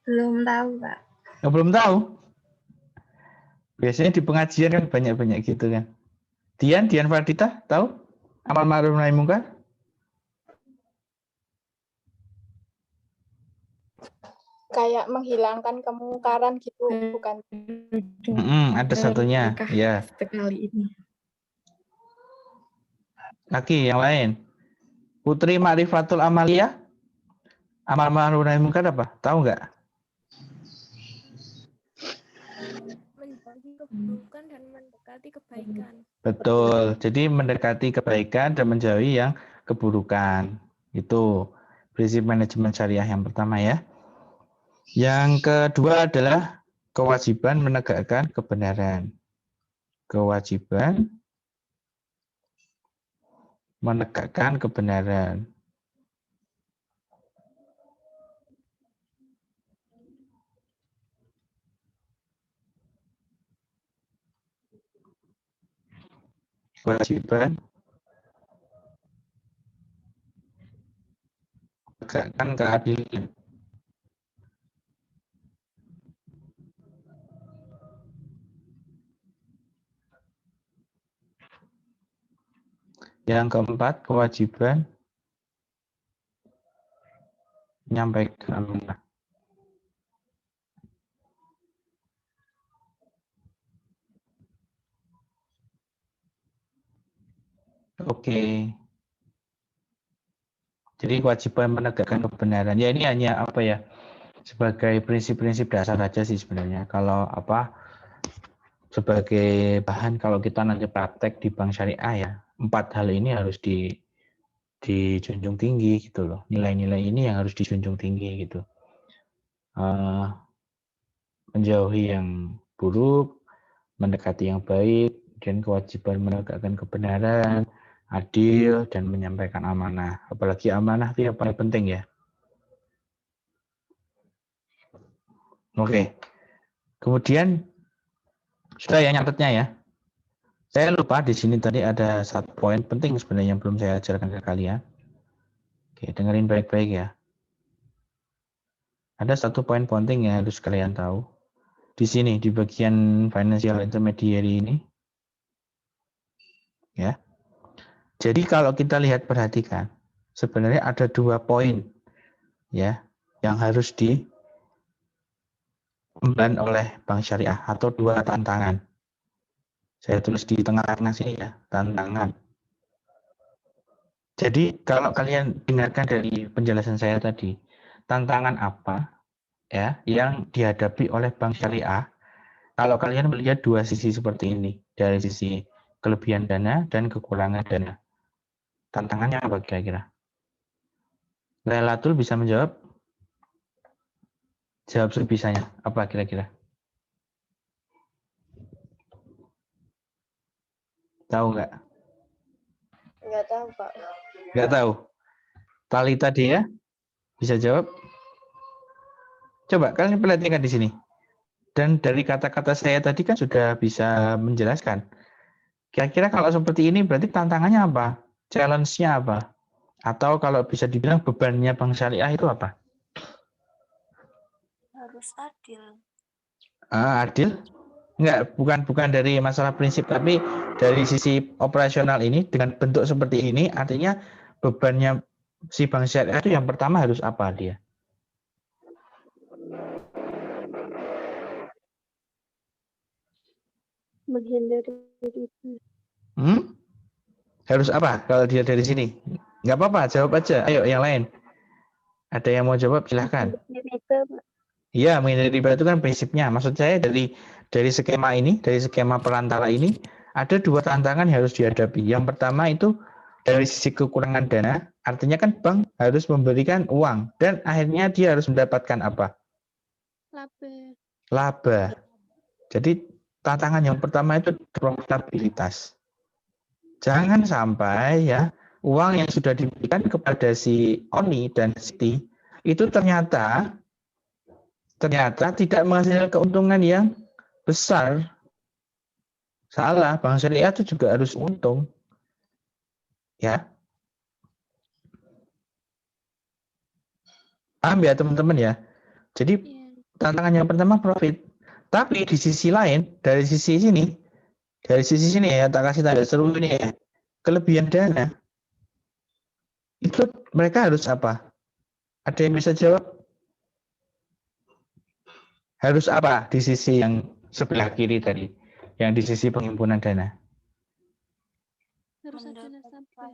D: Belum tahu, Pak.
A: Oh, belum tahu. Biasanya di pengajian kan banyak-banyak gitu kan. Dian Fardita tahu? Amar ma'ruf nahi munkar?
F: Kayak menghilangkan kemungkaran gitu, bukan?
A: Ada satunya. Ya.
D: Sekali ini.
A: Lagi yang lain. Putri Ma'rifatul Amalia. Amar ma'ruf nahi munkar apa? Tahu nggak?
F: Menjauhi keburukan dan mendekati kebaikan.
A: Betul. Jadi mendekati kebaikan dan menjauhi yang keburukan. Itu prinsip manajemen syariah yang pertama ya. Yang kedua adalah kewajiban menegakkan kebenaran. Kewajiban menegakkan kebenaran. Kewajiban menegakkan keadilan. Yang keempat, kewajiban menyampaikan amanah. Oke. Jadi kewajiban menegakkan kebenaran. Ya ini hanya apa ya? Sebagai prinsip-prinsip dasar aja sih sebenarnya. Kalau apa? Sebagai bahan kalau kita nanti praktek di bank syariah ya, 4 hal ini harus dijunjung tinggi gitu loh. Nilai-nilai ini yang harus dijunjung tinggi gitu. Menjauhi yang buruk, mendekati yang baik, dan kewajiban menegakkan kebenaran, adil, dan menyampaikan amanah. Apalagi amanah itu yang paling penting ya. Oke. Kemudian sudah ya nyatetnya ya. Saya lupa di sini tadi ada satu poin penting sebenarnya yang belum saya ajarkan ke kalian. Oke, dengerin baik-baik ya. Ada satu poin penting yang harus kalian tahu. Di sini di bagian financial intermediary ini. Ya. Jadi kalau kita lihat perhatikan, sebenarnya ada 2 poin ya yang harus diemban oleh bank syariah atau 2 tantangan. Saya tulis di tengah-tengah sini ya, tantangan. Jadi kalau kalian dengarkan dari penjelasan saya tadi, tantangan apa ya yang dihadapi oleh bank syariah kalau kalian melihat 2 sisi seperti ini, dari sisi kelebihan dana dan kekurangan dana. Tantangannya apa kira-kira? Lailatul bisa menjawab? Jawab sebisanya. Apa kira-kira? Tahu nggak?
F: Nggak tahu, Pak.
A: Nggak tahu. Talita dia bisa jawab? Coba kalian perhatikan di sini. Dan dari kata-kata saya tadi kan sudah bisa menjelaskan. Kira-kira kalau seperti ini berarti tantangannya apa? Challenge-nya apa? Atau kalau bisa dibilang bebannya bank syariah itu apa?
E: Harus adil.
A: Adil? Enggak, bukan dari masalah prinsip, tapi dari sisi operasional ini dengan bentuk seperti ini, artinya bebannya si bank syariah itu yang pertama harus apa dia?
F: Menghindari itu.
A: Harus apa kalau dia dari sini? Nggak apa-apa, jawab aja. Ayo yang lain. Ada yang mau jawab? Silahkan. Iya, menghindari riba itu kan prinsipnya. Maksud saya dari skema ini, dari skema perantara ini, ada dua tantangan yang harus dihadapi. Yang pertama itu dari sisi kekurangan dana, artinya kan bank harus memberikan uang dan akhirnya dia harus mendapatkan apa? Laba. Jadi tantangan yang pertama itu profitabilitas. Jangan sampai ya uang yang sudah diberikan kepada si Oni dan Siti itu ternyata tidak menghasilkan keuntungan yang besar. Salah, bank syariah itu juga harus untung. Ya. Paham ya teman-teman ya? Jadi tantangan yang pertama profit. Tapi di sisi lain, dari sisi sini ya, tak kasih tanda seru ini ya, kelebihan dana. Itu mereka harus apa? Ada yang bisa jawab? Harus apa di sisi yang sebelah kiri tadi, yang di sisi penghimpunan dana?
F: Harus ada nasabah.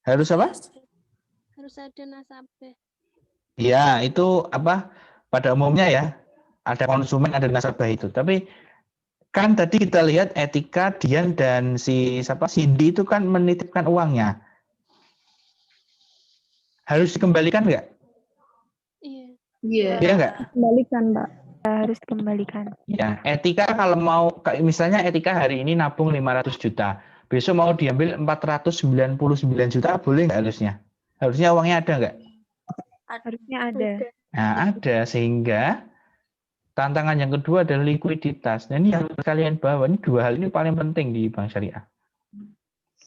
A: Harus apa?
F: Harus ada nasabah.
A: Ya, itu apa? Pada umumnya ya, ada konsumen, ada nasabah itu. Tapi kan tadi kita lihat Etika, Dian dan Cindy itu kan menitipkan uangnya. Harus dikembalikan nggak?
D: Iya.
A: Iya nggak?
B: Kembalikan, Mbak. Harus dikembalikan.
A: Ya, Etika kalau mau, misalnya Etika hari ini nabung 500 juta. Besok mau diambil 499 juta, boleh nggak harusnya? Harusnya uangnya ada nggak?
B: Harusnya ada.
A: Nah, ada. Sehingga tantangan yang kedua adalah likuiditas. Nah, ini yang kalian bawa. Ini dua hal ini paling penting di bank syariah.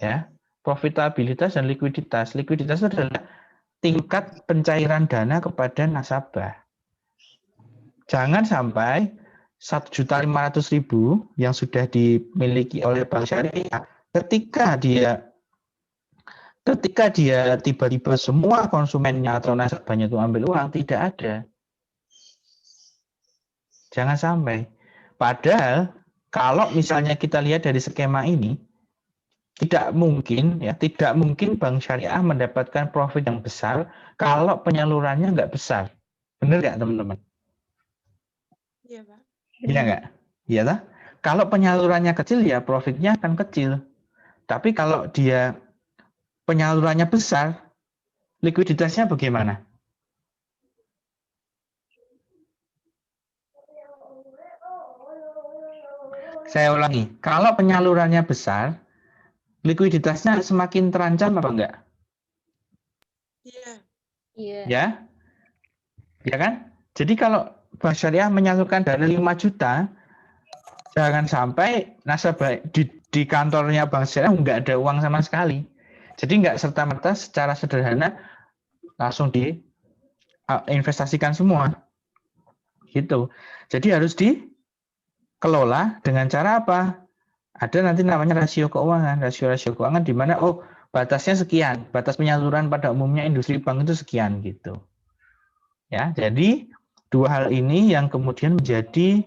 A: Ya, profitabilitas dan likuiditas. Likuiditas itu adalah tingkat pencairan dana kepada nasabah. Jangan sampai 1.500.000 yang sudah dimiliki oleh bank syariah, ketika dia tiba-tiba semua konsumennya atau nasabahnya itu ambil uang, tidak ada. Jangan sampai. Padahal kalau misalnya kita lihat dari skema ini, tidak mungkin bank syariah mendapatkan profit yang besar kalau penyalurannya nggak besar. Benar nggak teman-teman?
E: Iya, Pak.
A: Iya nggak? Iya lah. Kalau penyalurannya kecil ya profitnya akan kecil. Tapi kalau dia penyalurannya besar, likuiditasnya bagaimana? Saya ulangi, kalau penyalurannya besar, likuiditasnya semakin terancam apa enggak?
E: Iya.
A: Ya? Ya kan? Jadi kalau bank syariah menyalurkan dana 5 juta, jangan sampai nasabah di kantornya bank syariah enggak ada uang sama sekali. Jadi enggak serta-merta secara sederhana langsung diinvestasikan semua. Gitu. Jadi harus dikelola dengan cara apa? Ada nanti namanya rasio keuangan. Rasio keuangan di mana batasnya sekian. Batas penyaluran pada umumnya industri bank itu sekian gitu. Ya, jadi dua hal ini yang kemudian menjadi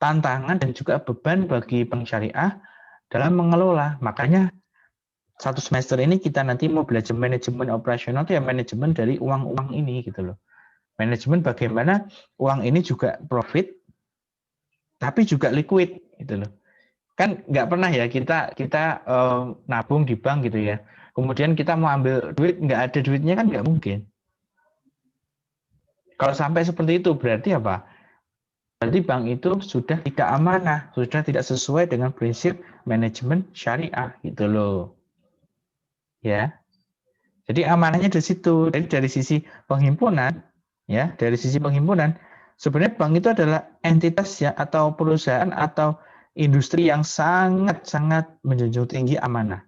A: tantangan dan juga beban bagi bank syariah dalam mengelola. Makanya satu semester ini kita nanti mau belajar manajemen operasional itu ya manajemen dari uang-uang ini gitu loh. Manajemen bagaimana uang ini juga profit tapi juga liquid gitu loh. Kan nggak pernah ya kita nabung di bank gitu ya. Kemudian kita mau ambil duit nggak ada duitnya kan nggak mungkin. Kalau sampai seperti itu berarti apa? Berarti bank itu sudah tidak amanah, sudah tidak sesuai dengan prinsip manajemen syariah gitu loh. Ya. Jadi amanahnya di situ. Jadi dari sisi penghimpunan, ya, dari sisi penghimpunan, sebenarnya bank itu adalah entitas ya atau perusahaan atau industri yang sangat-sangat menjunjung tinggi amanah.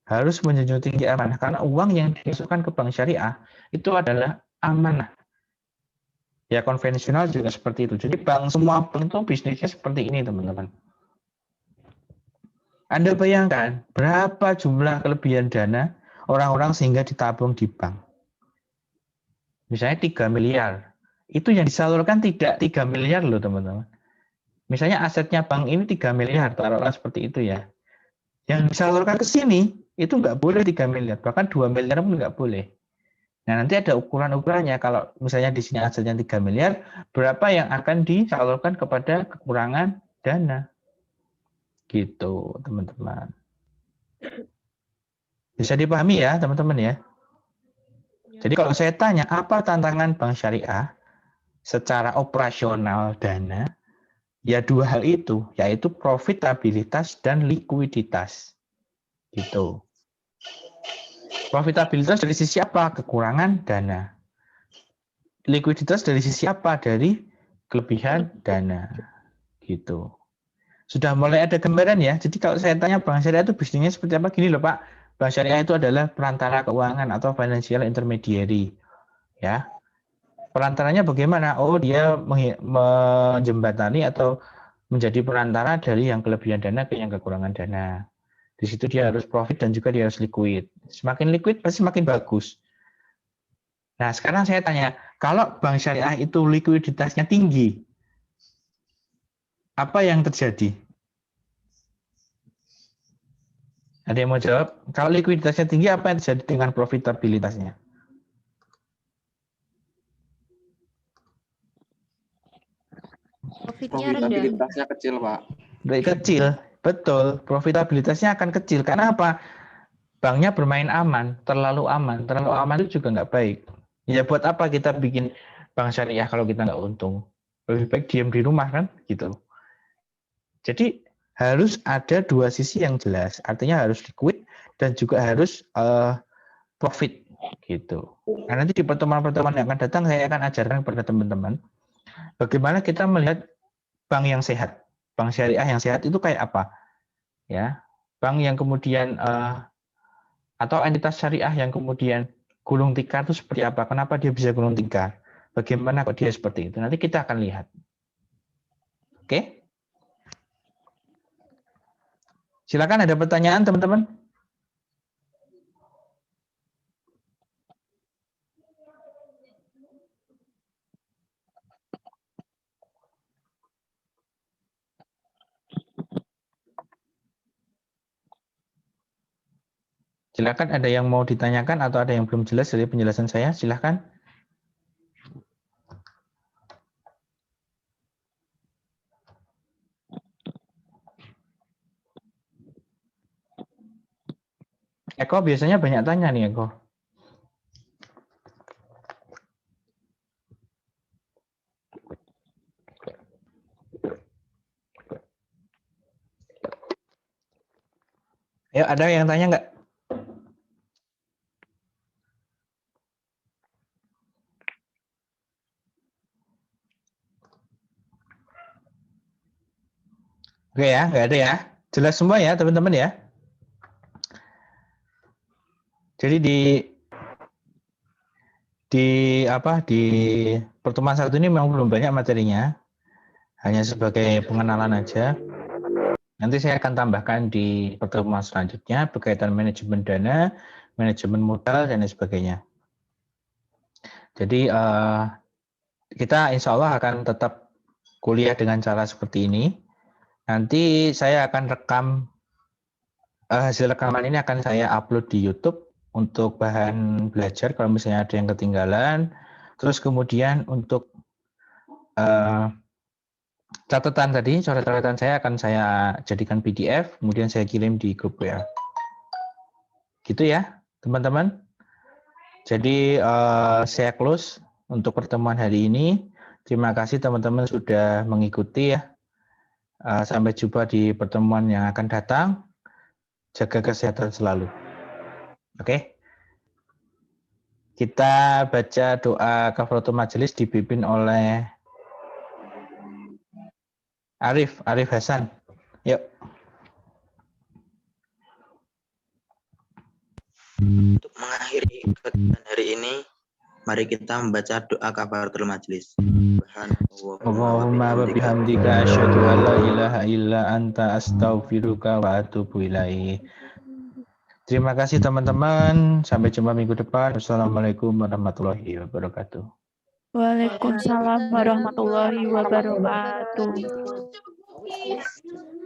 A: Harus menjunjung tinggi amanah karena uang yang dimasukkan ke bank syariah itu adalah amanah. Ya konvensional juga seperti itu. Jadi semua bank itu bisnisnya seperti ini, teman-teman. Anda bayangkan berapa jumlah kelebihan dana orang-orang sehingga ditabung di bank. Misalnya 3 miliar. Itu yang disalurkan tidak 3 miliar loh, teman-teman. Misalnya asetnya bank ini 3 miliar, taruhlah seperti itu ya. Yang disalurkan ke sini itu nggak boleh 3 miliar, bahkan 2 miliar pun nggak boleh. Nah, nanti ada ukuran-ukurannya. Kalau misalnya di sini asetnya 3 miliar, berapa yang akan disalurkan kepada kekurangan dana. Gitu, teman-teman. Bisa dipahami ya, teman-teman ya? Jadi kalau saya tanya, apa tantangan bank syariah secara operasional dana? Ya 2 hal itu, yaitu profitabilitas dan likuiditas. Gitu. Profitabilitas dari sisi apa? Kekurangan dana. Likuiditas dari sisi apa? Dari kelebihan dana. Gitu. Sudah mulai ada gambaran ya. Jadi kalau saya tanya bank syariah itu bisnisnya seperti apa? Gini loh Pak. Bank syariah itu adalah perantara keuangan atau financial intermediary. Ya. Perantaranya bagaimana? Oh, dia menjembatani atau menjadi perantara dari yang kelebihan dana ke yang kekurangan dana. Di situ dia harus profit dan juga dia harus liquid. Semakin liquid pasti semakin bagus. Nah, sekarang saya tanya, kalau bank syariah itu likuiditasnya tinggi, apa yang terjadi? Ada yang mau jawab? Kalau likuiditasnya tinggi, apa yang terjadi dengan profitabilitasnya?
F: Profitnya rendah.
C: Profitabilitasnya kecil, Pak.
A: Kecil, betul. Profitabilitasnya akan kecil. Karena apa? Banknya bermain aman, terlalu aman. Terlalu aman itu juga nggak baik. Ya buat apa kita bikin bank syariah kalau kita nggak untung? Lebih baik diam di rumah kan, gitu. Jadi harus ada 2 sisi yang jelas. Artinya harus liquid dan juga harus profit, gitu. Nah, nanti di pertemuan-pertemuan yang akan datang saya akan ajarkan kepada teman-teman bagaimana kita melihat bank yang sehat. Bank syariah yang sehat itu kayak apa? Ya, bank yang kemudian atau entitas syariah yang kemudian gulung tikar itu seperti apa? Kenapa dia bisa gulung tikar? Bagaimana kok dia seperti itu? Nanti kita akan lihat. Oke? Silakan ada pertanyaan teman-teman? Silakan ada yang mau ditanyakan atau ada yang belum jelas dari penjelasan saya? Silakan. Eko biasanya banyak tanya nih Eko. Ayo ada yang tanya nggak? Oke ya, nggak ada ya. Jelas semua ya teman-teman ya. Jadi di pertemuan satu ini memang belum banyak materinya. Hanya sebagai pengenalan aja. Nanti saya akan tambahkan di pertemuan selanjutnya berkaitan manajemen dana, manajemen modal dan lain sebagainya. Jadi kita insya Allah akan tetap kuliah dengan cara seperti ini. Nanti saya akan rekam hasil rekaman ini akan saya upload di YouTube untuk bahan belajar kalau misalnya ada yang ketinggalan. Terus kemudian untuk catatan tadi, coret-coretan saya akan saya jadikan PDF, kemudian saya kirim di grup WA. Gitu ya, teman-teman. Jadi saya close untuk pertemuan hari ini. Terima kasih teman-teman sudah mengikuti ya. Sampai jumpa di pertemuan yang akan datang. Jaga kesehatan selalu. Oke. Kita baca doa kafaratul majelis dipimpin oleh Arif Hasan. Yuk.
H: Untuk mengakhiri kajian hari ini, mari kita membaca doa kafaratul majelis.
A: Allahumma wa bihamdika asyhadu an la ilaha illa anta astaghfiruka wa atubu ilaik. Terima kasih teman-teman. Sampai jumpa minggu depan. Wassalamualaikum warahmatullahi wabarakatuh.
B: Waalaikumsalam warahmatullahi wabarakatuh.
F: Wabarakatuh.